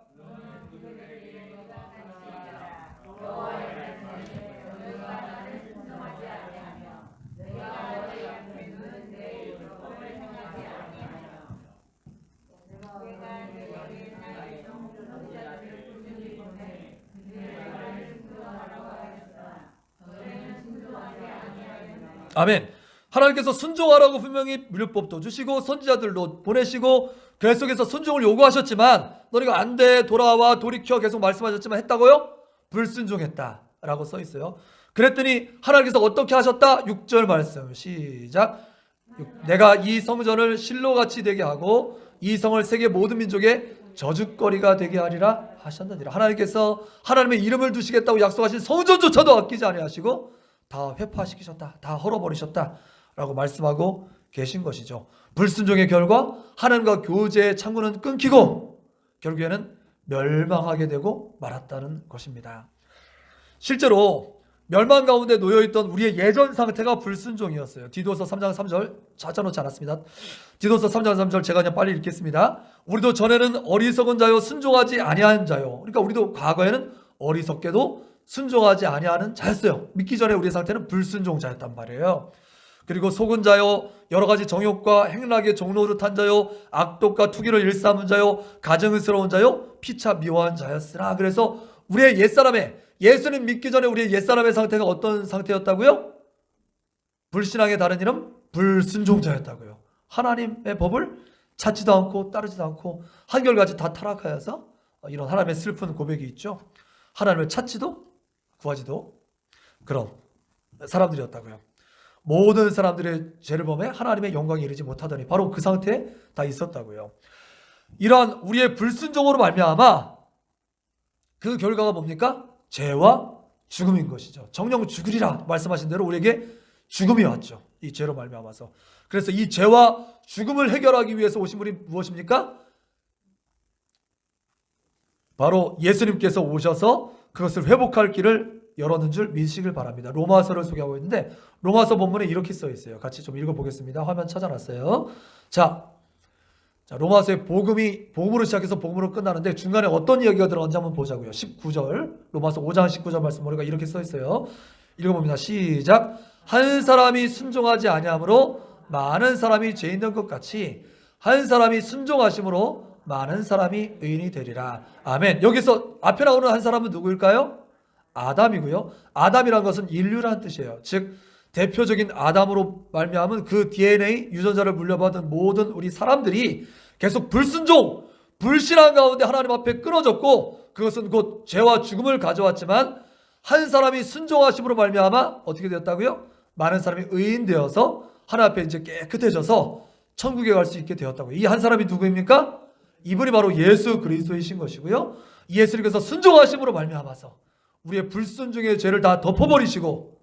아멘. 하나님께서 순종하라고 분명히 율법도 주시고 선지자들도 보내시고 그 속에서 순종을 요구하셨지만 너희가 안 돼, 돌아와, 돌이켜 계속 말씀하셨지만 했다고요? 불순종했다라고 써 있어요. 그랬더니 하나님께서 어떻게 하셨다? 6절 말씀 시작. 내가 이 성전을 실로같이 되게 하고 이 성을 세계 모든 민족의 저주거리가 되게 하리라 하셨느니라. 하나님께서 하나님의 이름을 두시겠다고 약속하신 성전조차도 아끼지 아니하시고 다 회파시키셨다, 다 헐어버리셨다 라고 말씀하고 계신 것이죠. 불순종의 결과 하나님과 교제의 창구는 끊기고 결국에는 멸망하게 되고 말았다는 것입니다. 실제로 멸망 가운데 놓여있던 우리의 예전 상태가 불순종이었어요. 디도서 3장 3절 찾아놓지 않았습니다. 디도서 3장 3절 제가 그냥 빨리 읽겠습니다. 우리도 전에는 어리석은 자요 순종하지 아니한 자요. 그러니까 우리도 과거에는 어리석게도 순종하지 아니하는 자였어요. 믿기 전에 우리의 상태는 불순종자였단 말이에요. 그리고 속은 자요, 여러 가지 정욕과 행락의 종로를 탄 자요, 악독과 투기를 일삼은 자요, 가증스러운 자요, 피차 미워한 자였으나. 그래서 우리의 옛사람의, 예수님 믿기 전에 우리의 옛사람의 상태가 어떤 상태였다고요? 불신앙의 다른 이름 불순종자였다고요. 하나님의 법을 찾지도 않고 따르지도 않고 한결같이 다 타락하여서 이런 하나님의 슬픈 고백이 있죠. 하나님을 찾지도 구하지도 그런 사람들이었다고요. 모든 사람들의 죄를 범해 하나님의 영광에 이르지 못하더니 바로 그 상태에 다 있었다고요. 이러한 우리의 불순종으로 말미암아 그 결과가 뭡니까? 죄와 죽음인 것이죠. 정령 죽으리라 말씀하신 대로 우리에게 죽음이 왔죠. 이 죄로 말미암아서. 그래서 이 죄와 죽음을 해결하기 위해서 오신 분이 무엇입니까? 바로 예수님께서 오셔서 그것을 회복할 길을 열었는 줄 믿으시길 바랍니다. 로마서를 소개하고 있는데 로마서 본문에 이렇게 써 있어요. 같이 좀 읽어보겠습니다. 화면 찾아놨어요. 자, 로마서의 복음으로 시작해서 복음으로 끝나는데 중간에 어떤 이야기가 들어간지 한번 보자고요. 19절, 로마서 5장 19절 말씀 우리가 이렇게 써 있어요. 읽어봅니다. 시작. 한 사람이 순종하지 아니함으로 많은 사람이 죄 있는 것 같이 한 사람이 순종하심으로 많은 사람이 의인이 되리라. 아멘. 여기서 앞에 나오는 한 사람은 누구일까요? 아담이고요. 아담이란 것은 인류라는 뜻이에요. 즉 대표적인 아담으로 말미암은 그 DNA 유전자를 물려받은 모든 우리 사람들이 계속 불순종, 불신앙 가운데 하나님 앞에 끊어졌고 그것은 곧 죄와 죽음을 가져왔지만 한 사람이 순종하심으로 말미암아 어떻게 되었다고요? 많은 사람이 의인 되어서 하나님 앞에 이제 깨끗해져서 천국에 갈 수 있게 되었다고요. 이 한 사람이 누구입니까? 이분이 바로 예수 그리스도이신 것이고요. 예수님께서 순종하심으로 말미암아서 우리의 불순종의 죄를 다 덮어버리시고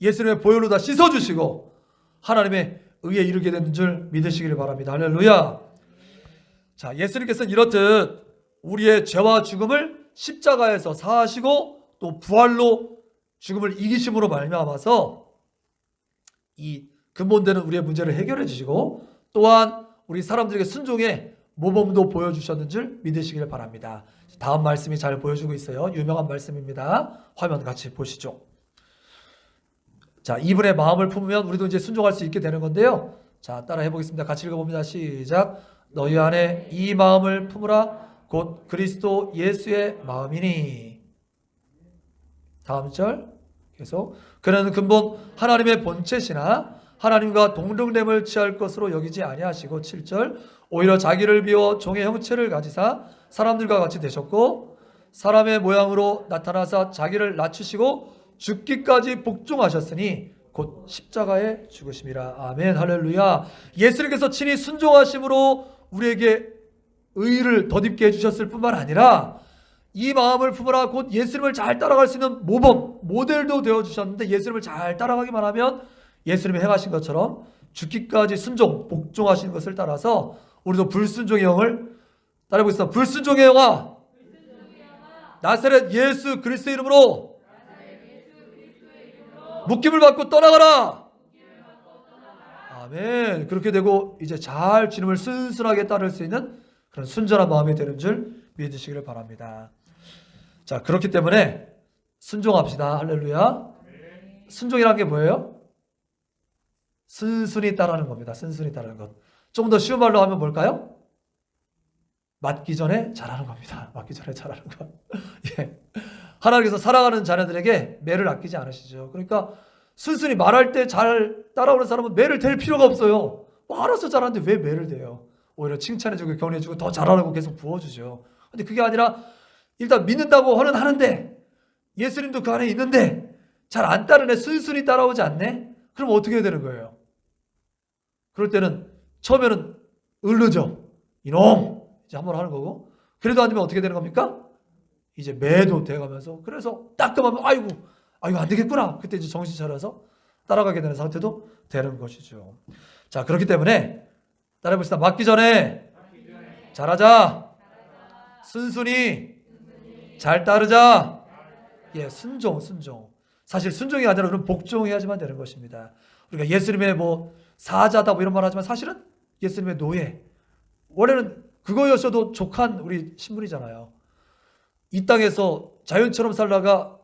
예수님의 보혈로 다 씻어주시고 하나님의 의에 이르게 되는 줄 믿으시기를 바랍니다. 할렐루야. 자, 예수님께서는 이렇듯 우리의 죄와 죽음을 십자가에서 사하시고 또 부활로 죽음을 이기심으로 말미암아서 이 근본되는 우리의 문제를 해결해 주시고 또한 우리 사람들에게 순종의 모범도 보여주셨는 줄 믿으시기를 바랍니다. 다음 말씀이 잘 보여주고 있어요. 유명한 말씀입니다. 화면 같이 보시죠. 자, 이분의 마음을 품으면 우리도 이제 순종할 수 있게 되는 건데요. 자, 따라 해보겠습니다. 같이 읽어봅니다. 시작. 너희 안에 이 마음을 품으라. 곧 그리스도 예수의 마음이니. 다음 절 계속. 그는 근본 하나님의 본체시나 하나님과 동등됨을 취할 것으로 여기지 아니하시고 7절 오히려 자기를 비워 종의 형체를 가지사 사람들과 같이 되셨고 사람의 모양으로 나타나사 자기를 낮추시고 죽기까지 복종하셨으니 곧 십자가에 죽으심이라. 아멘. 할렐루야. 예수님께서 친히 순종하심으로 우리에게 의를 덧입게 해주셨을 뿐만 아니라 이 마음을 품으라. 곧 예수님을 잘 따라갈 수 있는 모범, 모델도 되어주셨는데 예수님을 잘 따라가기만 하면 예수님이 행하신 것처럼 죽기까지 순종, 복종하신 것을 따라서 우리도 불순종의 영을 따라해보겠습니다. 불순종의 영아, 나사렛 예수 그리스도의 이름으로 묶임을 받고 떠나가라. 아멘. 그렇게 되고 이제 잘 주님을 순순하게 따를 수 있는 그런 순전한 마음이 되는 줄 믿으시기를 바랍니다. 자, 그렇기 때문에 순종합시다. 할렐루야. 순종이란 게 뭐예요? 순순히 따르는 겁니다. 순순히 따르는 것. 좀 더 쉬운 말로 하면 뭘까요? 맞기 전에 잘하는 겁니다. 맞기 전에 잘하는 것. 예. 하나님께서 사랑하는 자녀들에게 매를 아끼지 않으시죠. 그러니까 순순히 말할 때 잘 따라오는 사람은 매를 댈 필요가 없어요. 뭐 알아서 잘하는데 왜 매를 대요? 오히려 칭찬해주고 격려해주고 더 잘하라고 계속 부어주죠. 근데 그게 아니라 일단 믿는다고 하는데 예수님도 그 안에 있는데 잘 안 따르네, 순순히 따라오지 않네? 그럼 어떻게 해야 되는 거예요? 그럴 때는 처음에는 을르죠. 이놈! 이제 한번 하는 거고 그래도 안 되면 어떻게 되는 겁니까? 이제 매도 돼가면서 그래서 따끔하면 아이고 안 되겠구나. 그때 이제 정신 차려서 따라가게 되는 상태도 되는 것이죠. 자, 그렇기 때문에 따라해봅시다. 맞기 전에 잘하자. 순순히 잘 따르자. 예, 순종. 사실 순종이 아니라 그럼 복종해야지만 되는 것입니다. 우리가 예수님의 뭐 사자다 뭐 이런 말 하지만 사실은 예수님의 노예. 원래는 그거였어도 족한 우리 신분이잖아요. 이 땅에서 자연처럼 살다가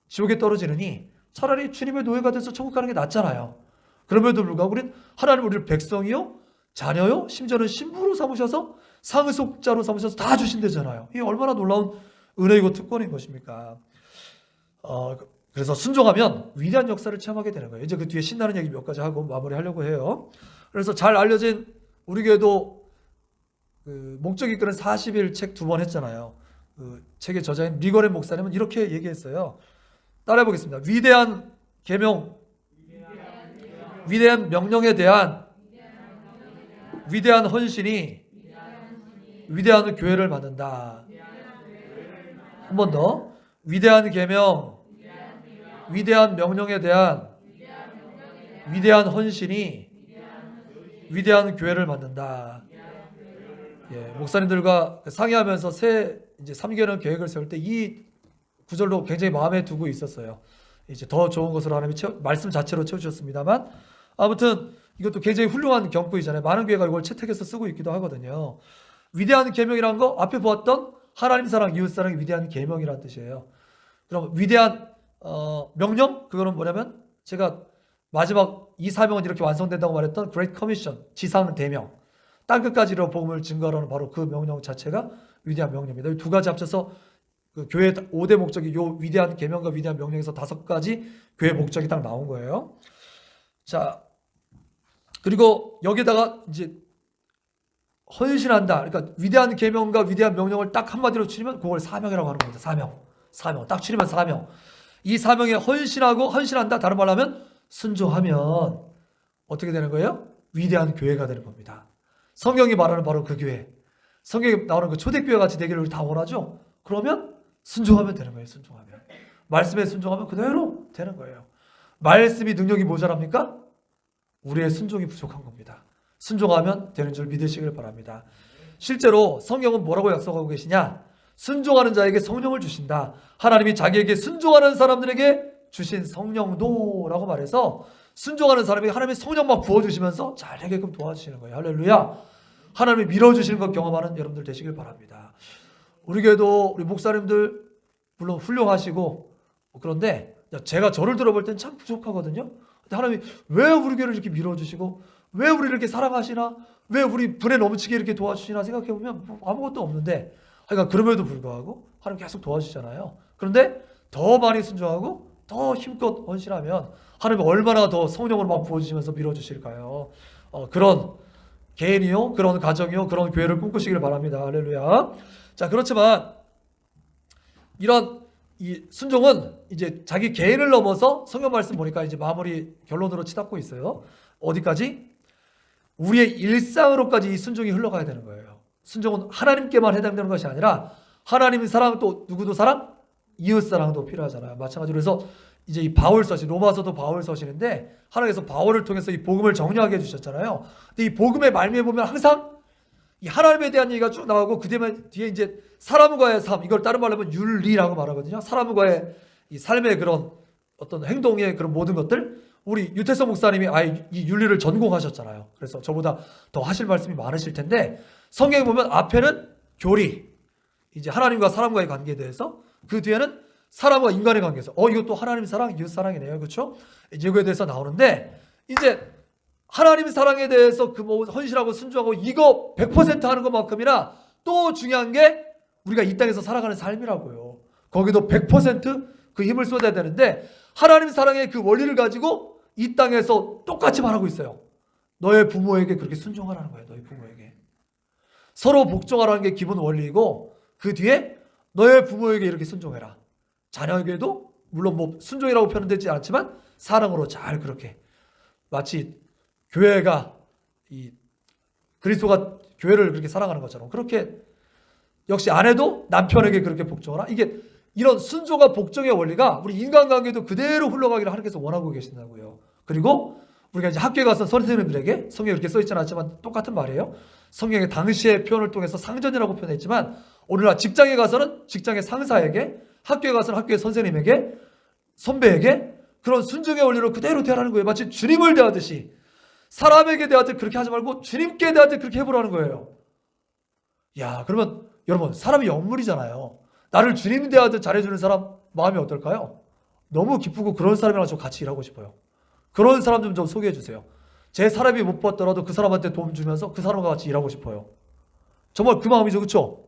지옥에 떨어지느니 차라리 주님의 노예가 돼서 천국 가는 게 낫잖아요. 그럼에도 불구하고 우리는 하나님 우리를 백성이요, 자녀요, 심지어는 신부로 삼으셔서 상속자로 삼으셔서 다 주신대잖아요. 이게 얼마나 놀라운 은혜이고 특권인 것입니까? 그래서 순종하면 위대한 역사를 체험하게 되는 거예요. 이제 그 뒤에 신나는 얘기 몇 가지 하고 마무리하려고 해요. 그래서 잘 알려진 우리 교회도 그 목적 이끄는 40일 책 2번 했잖아요. 그 책의 저자인 리거렌 목사님은 이렇게 얘기했어요. 따라해 보겠습니다. 위대한 계명, 위대한 명령에 대한 위대한 헌신이 위대한 교회를 만든다. 한 번 더. 위대한 계명, 위대한 명령에 대한 위대한 헌신이 위대한 교회를 만든다. 예, 목사님들과 상의하면서 새 이제 3개년 계획을 세울 때 이 구절도 굉장히 마음에 두고 있었어요. 이제 더 좋은 것으로 하나님이 말씀 자체로 채워주셨습니다만 아무튼 이것도 굉장히 훌륭한 경구이잖아요. 많은 교회가 이걸 채택해서 쓰고 있기도 하거든요. 위대한 계명이라는 거 앞에 보았던 하나님 사랑, 이웃 사랑이 위대한 계명이라는 뜻이에요. 그럼 위대한 명령? 그거는 뭐냐면 제가 마지막 이 사명은 이렇게 완성된다고 말했던 Great Commission, 지상 대명. 땅끝까지로 복음을 증거하라는 바로 그 명령 자체가 위대한 명령입니다. 이 두 가지 합쳐서 그 교회 5대 목적이 요 위대한 계명과 위대한 명령에서 5가지 교회 목적이 딱 나온 거예요. 자, 그리고 여기다가 이제 헌신한다. 그러니까 위대한 계명과 위대한 명령을 딱 한마디로 추리면 그걸 사명이라고 하는 겁니다. 사명. 딱 추리면 사명. 이 사명에 헌신한다. 다른 말로 하면 순종하면 어떻게 되는 거예요? 위대한 교회가 되는 겁니다. 성경이 말하는 바로 그 교회. 성경에 나오는 그 초대교회 같이 되기를 우리 다 원하죠? 그러면 순종하면 되는 거예요. 순종하면. 말씀에 순종하면 그대로 되는 거예요. 말씀이 능력이 모자랍니까? 우리의 순종이 부족한 겁니다. 순종하면 되는 줄 믿으시길 바랍니다. 실제로 성경은 뭐라고 약속하고 계시냐? 순종하는 자에게 성령을 주신다. 하나님이 자기에게 순종하는 사람들에게 주신 성령도라고 말해서 순종하는 사람에게 하나님의 성령 막 부어주시면서 잘 되게끔 도와주시는 거예요. 할렐루야. 하나님이 밀어주시는 것 경험하는 여러분들 되시길 바랍니다. 우리 교회도 우리 목사님들 물론 훌륭하시고 그런데 제가 저를 들어볼 땐 참 부족하거든요. 근데 하나님이 왜 우리 교회를 이렇게 밀어주시고 왜 우리를 이렇게 사랑하시나, 왜 우리 분에 넘치게 이렇게 도와주시나 생각해보면 뭐 아무것도 없는데, 그러니까 그럼에도 불구하고 하나님 계속 도와주시잖아요. 그런데 더 많이 순종하고 더 힘껏 헌신하면 하나님이 얼마나 더 성령으로 막 부어주시면서 밀어주실까요? 그런 개인이요, 그런 가정이요, 그런 교회를 꿈꾸시길 바랍니다. 할렐루야. 자, 그렇지만 이런 이 순종은 이제 자기 개인을 넘어서 성경 말씀 보니까 이제 마무리 결론으로 치닫고 있어요. 어디까지? 우리의 일상으로까지 이 순종이 흘러가야 되는 거예요. 순종은 하나님께만 해당되는 것이 아니라 하나님의 사랑, 또 누구도 사랑? 이웃 사랑도 필요하잖아요. 마찬가지로 해서 이제 이 바울 서신, 로마서도 바울 서신인데 하나님께서 바울을 통해서 이 복음을 정리하게 해주셨잖아요. 근데 이 복음의 말미에 보면 항상 이 하나님에 대한 얘기가 쭉 나오고 그 뒤에 이제 사람과의 삶, 이걸 다른 말로 하면 윤리라고 말하거든요. 사람과의 이 삶의 그런 어떤 행동의 그런 모든 것들, 우리 유태성 목사님이 아예 이 윤리를 전공하셨잖아요. 그래서 저보다 더 하실 말씀이 많으실 텐데 성경에 보면 앞에는 교리, 이제 하나님과 사람과의 관계에 대해서, 그 뒤에는 사람과 인간의 관계에서 이것도 하나님 사랑, 이웃 사랑이네요. 그렇죠? 이거에 대해서 나오는데 이제 하나님 사랑에 대해서 그 뭐 헌신하고 순종하고 이거 100% 하는 것만큼이나 또 중요한 게 우리가 이 땅에서 살아가는 삶이라고요. 거기도 100%그 힘을 쏟아야 되는데 하나님 사랑의 그 원리를 가지고 이 땅에서 똑같이 말하고 있어요. 너의 부모에게 그렇게 순종하라는 거예요. 너희 부모에게. 서로 복종하라는 게 기본 원리이고 그 뒤에 너의 부모에게 이렇게 순종해라. 자녀에게도 물론 뭐 순종이라고 표현되지 않지만 사랑으로 잘 그렇게, 마치 교회가 이 그리스도가 교회를 그렇게 사랑하는 것처럼 그렇게 역시 아내도 남편에게 그렇게 복종하라. 이게 이런 순종과 복종의 원리가 우리 인간관계도 그대로 흘러가기를 하나님께서 원하고 계신다고요. 그리고 우리가 이제 학교에 가서 선생님들에게, 성경에 이렇게 써있지는 않지만 똑같은 말이에요. 성경의 당시의 표현을 통해서 상전이라고 표현했지만 오늘날 직장에 가서는 직장의 상사에게, 학교에 가서는 학교의 선생님에게, 선배에게 그런 순종의 원리로 그대로 대하라는 거예요. 마치 주님을 대하듯이. 사람에게 대하듯 그렇게 하지 말고 주님께 대하듯 그렇게 해보라는 거예요. 야, 그러면 여러분, 사람이 영물이잖아요. 나를 주님 대하듯 잘해주는 사람 마음이 어떨까요? 너무 기쁘고 그런 사람이랑 좀 같이 일하고 싶어요. 그런 사람 좀 소개해 주세요. 제 사람이 못 봤더라도 그 사람한테 도움 주면서 그 사람과 같이 일하고 싶어요. 정말 그 마음이죠. 그렇죠?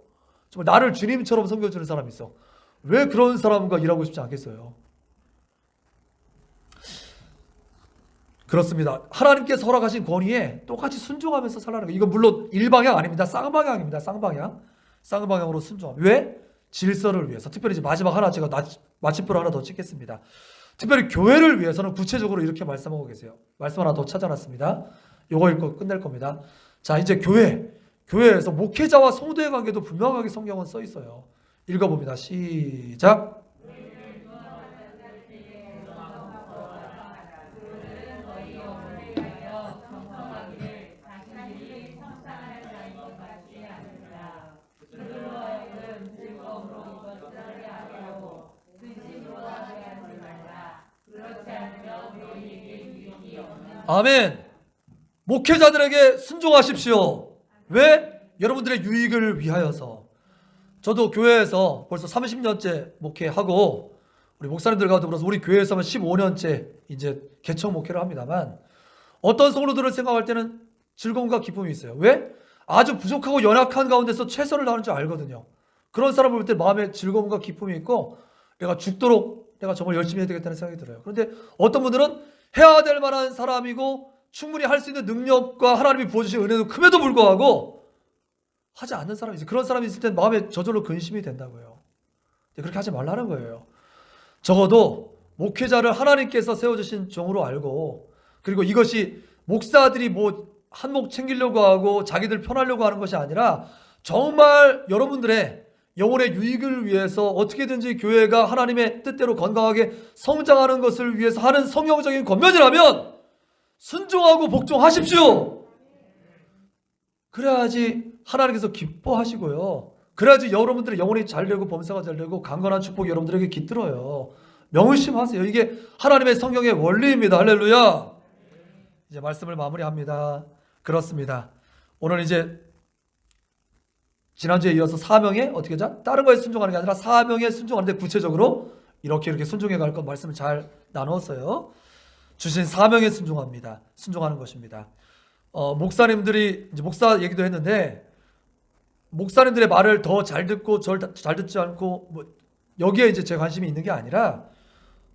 정말 나를 주님처럼 섬겨주는 사람이 있어. 왜 그런 사람과 일하고 싶지 않겠어요? 그렇습니다. 하나님께서 허락하신 권위에 똑같이 순종하면서 살라는 거예요. 이건 물론 일방향 아닙니다. 쌍방향입니다. 쌍방향. 쌍방향으로 순종. 왜? 질서를 위해서. 특별히 이제 마지막 하나, 제가 마침표를 하나 더 찍겠습니다. 특별히 교회를 위해서는 구체적으로 이렇게 말씀하고 계세요. 말씀 하나 더 찾아놨습니다. 요거 읽고 끝낼 겁니다. 자, 이제 교회에서 목회자와 성도의 관계도 분명하게 성경은 써 있어요. 읽어봅니다. 시작. 아멘. 목회자들에게 순종하십시오. 왜? 여러분들의 유익을 위하여서. 저도 교회에서 벌써 30년째 목회하고 우리 목사님들과 더불어서 우리 교회에서만 15년째 이제 개척 목회를 합니다만 어떤 성도들을 생각할 때는 즐거움과 기쁨이 있어요. 왜? 아주 부족하고 연약한 가운데서 최선을 다하는 줄 알거든요. 그런 사람을 볼 때 마음에 즐거움과 기쁨이 있고 내가 죽도록 내가 정말 열심히 해야 되겠다는 생각이 들어요. 그런데 어떤 분들은 해야 될 만한 사람이고 충분히 할 수 있는 능력과 하나님이 부어주신 은혜도 큼에도 불구하고 하지 않는 사람이 있어요. 그런 사람이 있을 땐 마음에 저절로 근심이 된다고요. 그렇게 하지 말라는 거예요. 적어도 목회자를 하나님께서 세워주신 종으로 알고, 그리고 이것이 목사들이 뭐 한몫 챙기려고 하고 자기들 편하려고 하는 것이 아니라 정말 여러분들의 영혼의 유익을 위해서 어떻게든지 교회가 하나님의 뜻대로 건강하게 성장하는 것을 위해서 하는 성경적인 권면이라면 순종하고 복종하십시오. 그래야지 하나님께서 기뻐하시고요. 그래야지 여러분들의 영혼이 잘되고 범사가 잘되고 강건한 축복이 여러분들에게 깃들어요. 명심하세요. 이게 하나님의 성경의 원리입니다. 할렐루야. 이제 말씀을 마무리합니다. 그렇습니다. 오늘 이제 지난주에 이어서 사명에 어떻게 하자? 다른 거에 순종하는 게 아니라 사명에 순종하는데 구체적으로 이렇게 순종해 갈 것 말씀을 잘 나눴어요. 주신 사명에 순종합니다. 순종하는 것입니다. 목사님들이 이제 목사 얘기도 했는데 목사님들의 말을 더 잘 듣고 잘 듣지 않고 뭐 여기에 이제 제 관심이 있는 게 아니라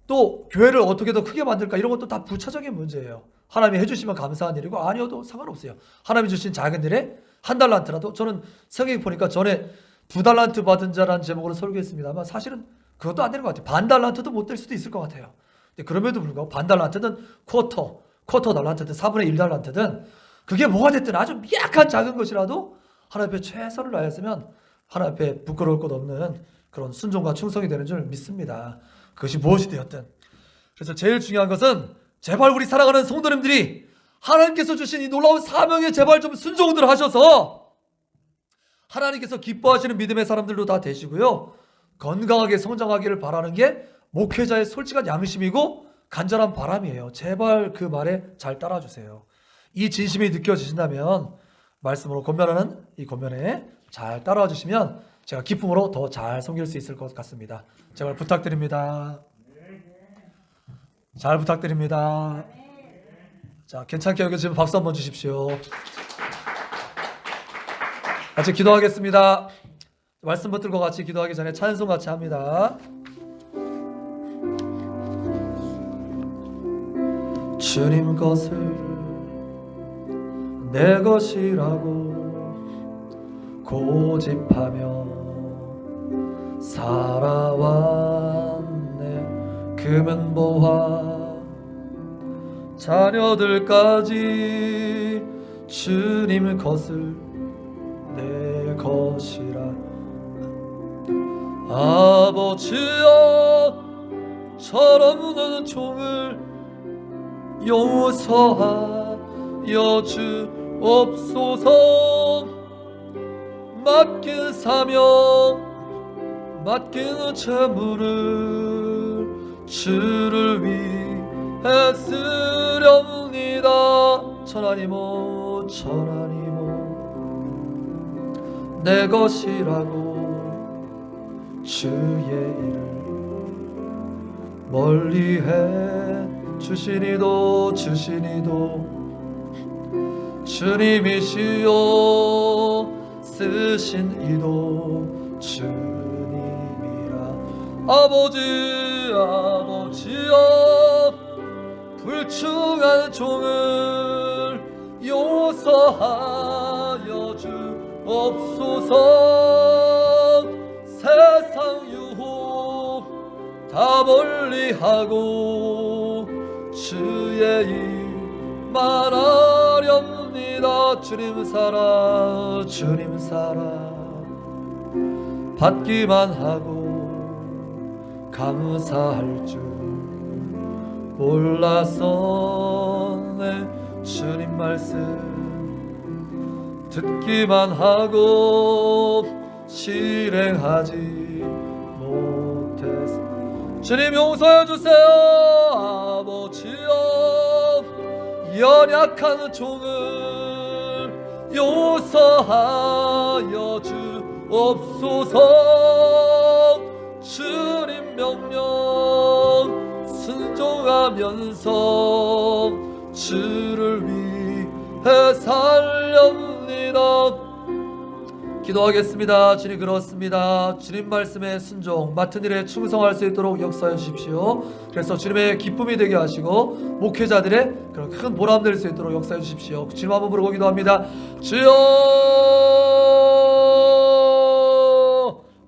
또 교회를 어떻게 더 크게 만들까 이런 것도 다 부차적인 문제예요. 하나님이 해주시면 감사한 일이고 아니어도 상관없어요. 하나님이 주신 작은 일에 한 달란트라도 저는 성경에 보니까 전에 2달란트 받은 자라는 제목으로 설교했습니다만 사실은 그것도 안 되는 것 같아요. 반 달란트도 못 될 수도 있을 것 같아요. 근데 그럼에도 불구하고 반 달란트든 쿼터 달란트든 4분의 1 달란트든 그게 뭐가 됐든 아주 미약한 작은 것이라도 하나님 앞에 최선을 다했으면 하나님 앞에 부끄러울 것 없는 그런 순종과 충성이 되는 줄 믿습니다. 그것이 무엇이 되었든. 그래서 제일 중요한 것은 제발 우리 사랑하는 성도님들이 하나님께서 주신 이 놀라운 사명에 제발 좀 순종들 하셔서 하나님께서 기뻐하시는 믿음의 사람들도 다 되시고요. 건강하게 성장하기를 바라는 게 목회자의 솔직한 양심이고 간절한 바람이에요. 제발 그 말에 잘 따라주세요. 이 진심이 느껴지신다면 말씀으로 권면하는 이 권면에 잘 따라와 주시면 제가 기쁨으로 더 잘 섬길 수 있을 것 같습니다. 제발 부탁드립니다. 잘 부탁드립니다. 자, 괜찮게 여겨지면 박수 한번 주십시오. 같이 기도하겠습니다. 말씀 붙들고 같이 기도하기 전에 찬송 같이 합니다. 주님 것을 내 것이라고 고집하며 살아왔네. 금은보화 자녀들까지 주님 것을 내 것이라. 아버지여 철없는 종을 용서하여 주옵소서. 맡긴 사명 맡긴 재물을 주를 위해 쓰렵니다. 천하니모 내 것이라고 주의 일을 멀리해 주시니도 주님이시여 쓰신 이도 주님이라. 아버지여 불충한 종을 용서하여 주옵소서. 세상 유혹 다 멀리하고 주의 일만 하렵니다. 주님 사랑 받기만 하고 감사할 줄 몰라서 내 주님 말씀 듣기만 하고 실행하지 못해서 주님 용서해 주세요. 아버지여 연약한 종을 용서하여 주옵소서. 주님 명령 순종하면서 주를 위해 살렵니다. 기도하겠습니다. 주님 그렇습니다. 주님 말씀에 순종 맡은 일에 충성할 수 있도록 역사해 주십시오. 그래서 주님의 기쁨이 되게 하시고 목회자들의 그런 큰 보람 될 수 있도록 역사해 주십시오. 주님 한번 부르고 기도합니다. 주여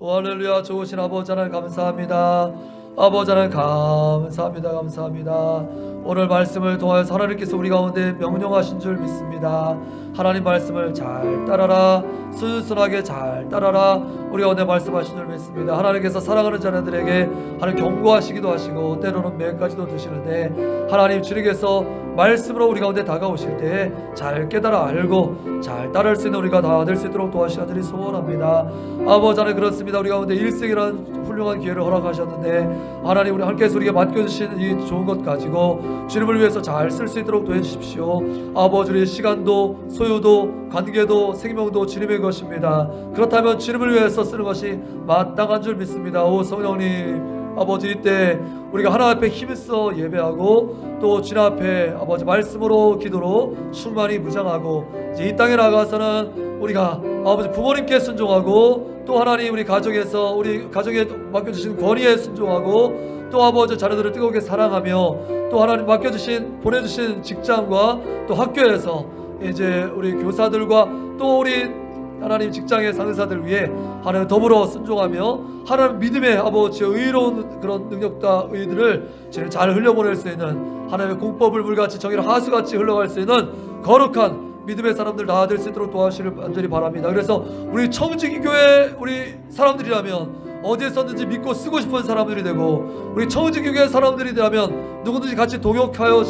할렐루야. 좋으신 아버지 하나님 감사합니다. 아버지 하나님 감사합니다. 오늘 말씀을 통하여서 하나님께서 우리 가운데 명령하신 줄 믿습니다. 하나님 말씀을 잘 따라라, 순순하게 잘 따라라, 우리 가운데 말씀하신 줄 믿습니다. 하나님께서 사랑하는 자녀들에게 하나님 경고하시기도 하시고 때로는 매까지도 드시는데, 하나님 주님께서 말씀으로 우리 가운데 다가오실 때 잘 깨달아 알고 잘 따를 수 있는 우리가 다 될 수 있도록 도와주시는 소원합니다. 아버지 하나님, 그렇습니다. 우리 가운데 일생이라는 훌륭한 기회를 허락하셨는데, 하나님 우리 하나님께서 우리에게 맡겨주신 이 좋은 것 가지고 주님을 위해서 잘 쓸 수 있도록 도와주십시오. 아버지, 우리의 시간도 소유도 관계도 생명도 주님의 것입니다. 그렇다면 주님을 위해서 쓰는 것이 마땅한 줄 믿습니다. 오 성령님, 아버지 이때 우리가 하나님 앞에 힘써 예배하고 또 주님 앞에 아버지 말씀으로 기도로 충만히 무장하고, 이제 이 땅에 나가서는 우리가 아버지 부모님께 순종하고, 또 하나님 우리 가정에서 우리 가정에 맡겨주신 권위에 순종하고, 또 아버지 자녀들을 뜨겁게 사랑하며, 또 하나님 맡겨주신 보내주신 직장과 또 학교에서 이제 우리 교사들과 또 우리 하나님 직장의 상사들 위해 하나님 더불어 순종하며 하나님 믿음의 아버지 의로운 그런 능력과 의들을 잘 흘려보낼 수 있는, 하나님의 공법을 물같이 정의를 하수같이 흘러갈 수 있는 거룩한 믿음의 사람들 다 될 수 있도록 도와주시를 간절히 바랍니다. 그래서 우리 청지기교회 우리 사람들이라면 어디에서든지 믿고 쓰고 싶은 사람들이 되고, 우리 청지기교회 사람들이라면 누구든지 같이 동역하여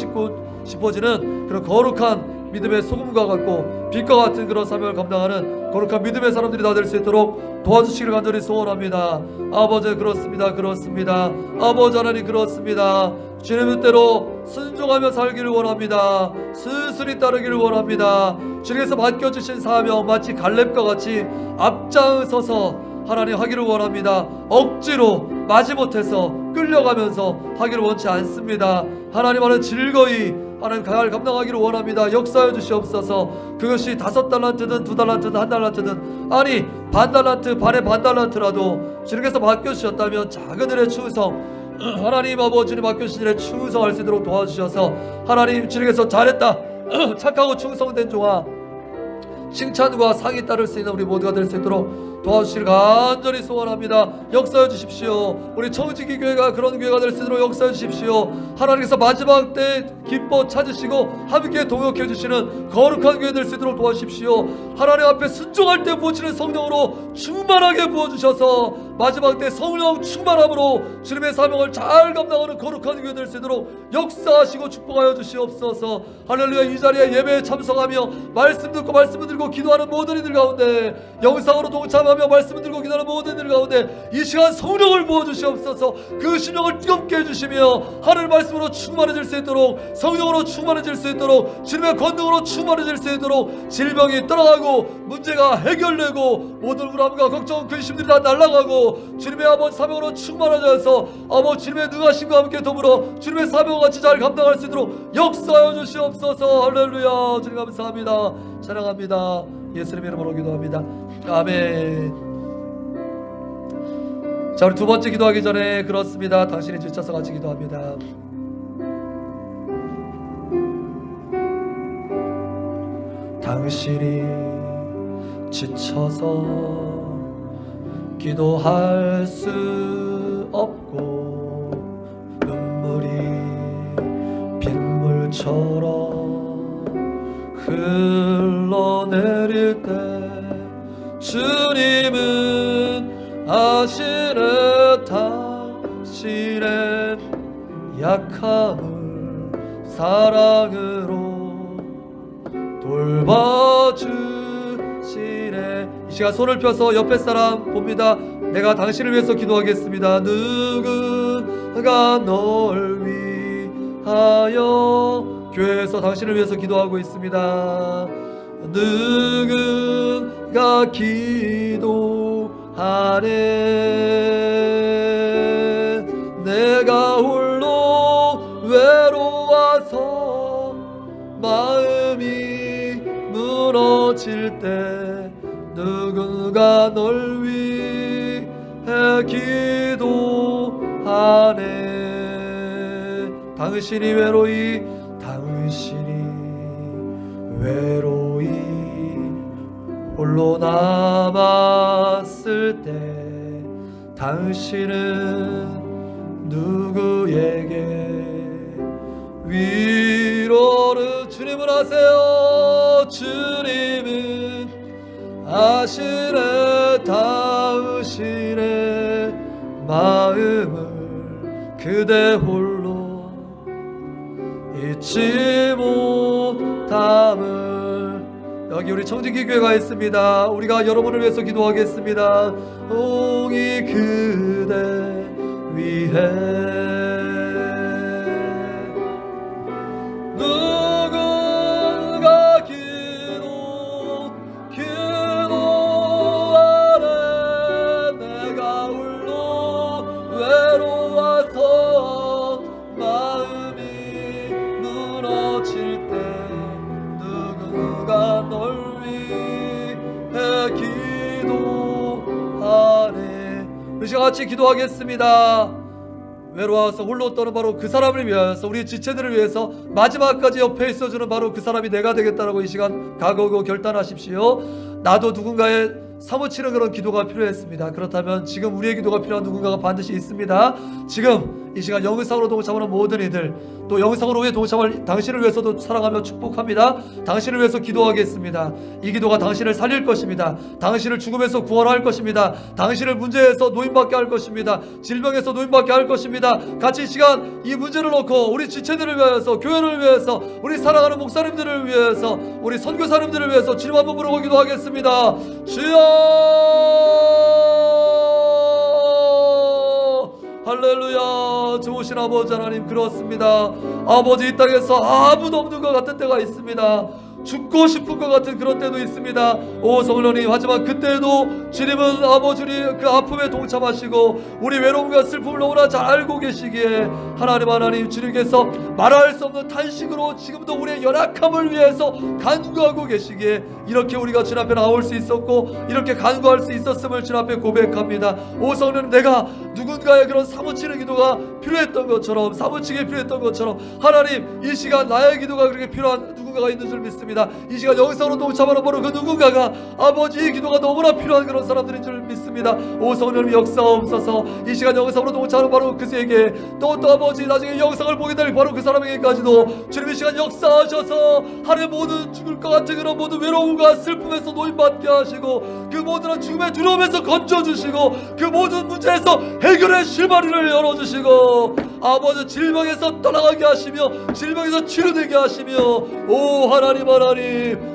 싶어지는 그런 거룩한 믿음의 소금과 같고 빛과 같은 그런 사명을 감당하는 거룩한 믿음의 사람들이 다 될 수 있도록 도와주시기를 간절히 소원합니다. 아버지 그렇습니다. 아버지 하나님 그렇습니다. 주님의 뜻대로 순종하며 살기를 원합니다. 순순히 따르기를 원합니다. 주님께서 맡겨주신 사명 마치 갈렙과 같이 앞장서서 하나님 하기를 원합니다. 억지로 마지못해서 끌려가면서 하기를 원치 않습니다. 하나님과는 즐거이 하나님 가을 감당하기를 원합니다. 역사해 주시옵소서. 그것이 5달란트든 2달란트든 1달란트든, 아니 반달란트 반의 반달란트라도 주님께서 맡겨주셨다면 작은 일에 충성, 하나님 아버지님 맡겨주신 일에 충성할 수 있도록 도와주셔서 하나님 주님께서 잘했다 착하고 충성된 종아 칭찬과 상이 따를 수 있는 우리 모두가 될 수 있도록 도와주시길 간절히 소원합니다. 역사해 주십시오. 우리 청지기 교회가 그런 교회가 될 수 있도록 역사해 주십시오. 하나님께서 마지막 때 기뻐 찾으시고 함께 동역해 주시는 거룩한 교회 될 수 있도록 도와주십시오. 하나님 앞에 순종할 때 부어지는 성령으로 충만하게 부어주셔서 마지막 때 성령 충만함으로 주님의 사명을 잘 감당하는 거룩한 교회 될 수 있도록 역사하시고 축복하여 주시옵소서. 할렐루야. 이 자리에 예배에 참석하며 말씀 듣고 말씀 들고 기도하는 모든 이들 가운데, 영상으로 동참하며 말씀 들고 기도하는 모든 이들 가운데 이 시간 성령을 부어주시옵소서. 그 심령을 뜨겁게 해주시며 하늘 말씀으로 충만해질 수 있도록, 성령으로 충만해질 수 있도록, 주님의 권능으로 충만해질 수 있도록 질병이 떠나가고 문제가 해결되고 모든 불안과 걱정 근심들이 다 날아가고 주님의 아버지 사명으로 충만해져서 아버지 주님의 능하심과 함께 더불어 주님의 사명을 같이 잘 감당할 수 있도록 역사하여 주시옵소서. 할렐루야. 주님 감사합니다. 사랑합니다. 예수님의 이름으로 기도합니다. 아멘. 자, 우리 두 번째 기도하기 전에 그렇습니다. 당신이 지쳐서 같이 기도합니다. 당신이 지쳐서 기도할 수 없고 눈물이 빗물처럼 흘러내릴 때 주님은 아시네. 당신의 약함을 사랑으로 돌봐주시네. 이 시간 손을 펴서 옆에 사람 봅니다. 내가 당신을 위해서 기도하겠습니다. 누군가 널 위하여 교회에서 당신을 위해서 기도하고 있습니다. 누군가 기도하네. 내가 홀로 외로워서 마음이 무너질 때 누군가 널 위해 기도하네. 당신이 외로이 홀로 남았을 때 당신은 누구에게 위로를 주님은 아세요. 주님은 아시네 닿으시네 마음을 그대 홀로 잊지 못함을. 여기 우리 청진기 교회가 있습니다. 우리가 여러분을 위해서 기도하겠습니다. 옹이 그대 위해 누군가 기도하네. 내가 홀로 외로워서 마음이 무너질 때 누군가 널 위해 기도하네. 우리 같이 기도하겠습니다. 외로워서 홀로 떠는 바로 그 사람을 위하여서, 우리 지체들을 위해서 마지막까지 옆에 있어주는 바로 그 사람이 내가 되겠다라고 이 시간 각오하고 결단하십시오. 나도 누군가의 사무치는 그런 기도가 필요했습니다. 그렇다면 지금 우리의 기도가 필요한 누군가가 반드시 있습니다. 지금 이 시간 영상으로 동참하는 모든 이들, 또 영상으로 왜 동참할 당신을 위해서도 사랑하며 축복합니다. 당신을 위해서 기도하겠습니다. 이 기도가 당신을 살릴 것입니다. 당신을 죽음에서 구원할 것입니다. 당신을 문제에서 노임받게 할 것입니다. 질병에서 노임받게 할 것입니다. 같이 이 시간 이 문제를 놓고 우리 지체들을 위해서, 교회를 위해서, 우리 사랑하는 목사님들을 위해서, 우리 선교사님들을 위해서 주님 한번 부르고 기도하겠습니다. 주여, 할렐루야. 좋으신 아버지 하나님, 그렇습니다. 아버지, 이 땅에서 아무도 없는 것 같은 때가 있습니다. 죽고 싶은 것 같은 그런 때도 있습니다. 오 성령님, 하지만 그때도 주님은 아버지 그 아픔에 동참하시고 우리 외로움과 슬픔을 너무나 잘 알고 계시기에 하나님 주님께서 말할 수 없는 탄식으로 지금도 우리의 연약함을 위해서 간구하고 계시기에 이렇게 우리가 주님 앞에 나올 수 있었고 이렇게 간구할 수 있었음을 주님 앞에 고백합니다. 오 성령님, 내가 누군가의 그런 사무치는 기도가 필요했던 것처럼, 사무치게 필요했던 것처럼 하나님, 이 시간 나의 기도가 그렇게 필요한 누군가가 있는 줄 믿습니다. 이 시간 영상으로 동참하는 바로 그 누군가가 아버지 이 기도가 너무나 필요한 그런 사람들인 줄 믿습니다. 오 성령님, 역사옵소서. 이 시간 영상으로 동참하는 바로 그에게, 또 아버지 나중에 영상을 보게 될 바로 그 사람에게까지도 주님 이 시간 역사하셔서 하늘 모든 죽을 것 같은 그런 모든 외로움과 슬픔에서 노임받게 하시고 그 모든 죽음의 두려움에서 건져주시고 그 모든 문제에서 해결의 실마리를 열어주시고 아버지 질병에서 떠나가게 하시며 질병에서 치료되게 하시며, 오 하나님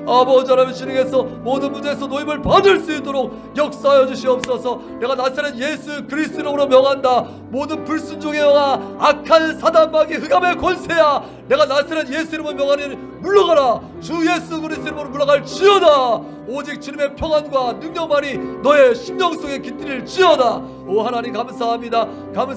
아버지 하나님, 주님께서 모든 문제에서 노임을 받을 수 있도록 역사하여 주시옵소서. 내가 나사렛 예수 그리스도 이름으로 명한다. 모든 불순종의 영아, 악한 사단마귀 흑암의 권세야, 내가 나사렛 예수 이름으로 명하니 물러가라. 주 예수 그리스도 이름으로 물러갈지어다. 오직 주님의 평안과 능력만이 너의 심령 속에 깃들일지어다. 오 하나님, 감사합니다. 하나님,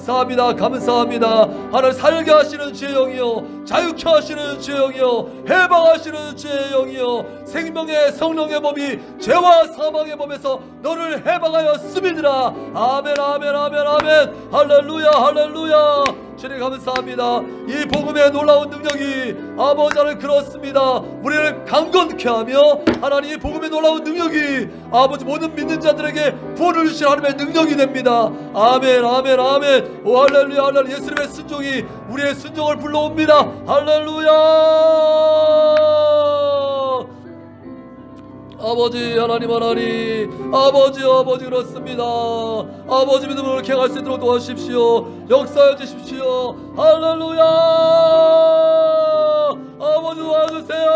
살게 하시는 주의 영이여, 자유케 하시는 주의 영이여, 해방하시는 주의 영이여, 생명의 성령의 법이 죄와 사망의 법에서 너를 해방하였음이니라. 아멘. 할렐루야. 주님 감사합니다. 이 복음의 놀라운 능력이 아버지 하나님, 그렇습니다, 우리를 강건케 하며 하나님, 이 복음의 놀라운 능력이 아버지 모든 믿는 자들에게 구원을 주신 하나님의 능력이 됩니다. 아멘. 오 할렐루야. 예수님의 순종이 우리의 순종을 불러옵니다. 할렐루야. 아버지 하나님, 아버지 그렇습니다. 아버지 믿음으로 이렇게 갈 수 있도록 도와주십시오. 역사해 주십시오. 할렐루야. 아버지 도와주세요.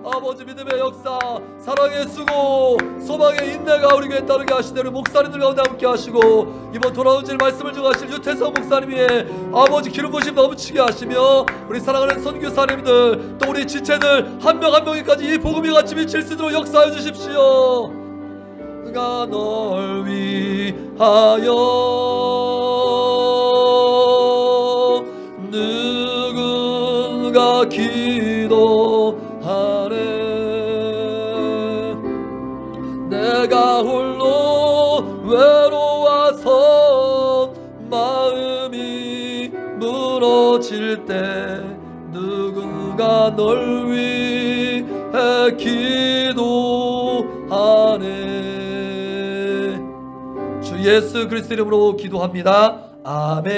아버지 믿음의 역사, 사랑의 수고, 소망의 인내가 우리에게 따르게 하시되 목사님들 가운데 함께 하시고 이번 돌아온 질 말씀을 증하실 유태성 목사님의 아버지 기름 부심 넘치게 하시며 우리 사랑하는 선교사님들, 또 우리 지체들 한 명 한 명에까지 이 복음이 같이 미칠 수 있도록 역사해 주십시오. 내가 널 위하여 누군가 기도하네. 내가 홀로 외로워서 마음이 무너질 때 누군가 널 위해 기도하네. 주 예수 그리스도 이름으로 기도합니다. 아멘.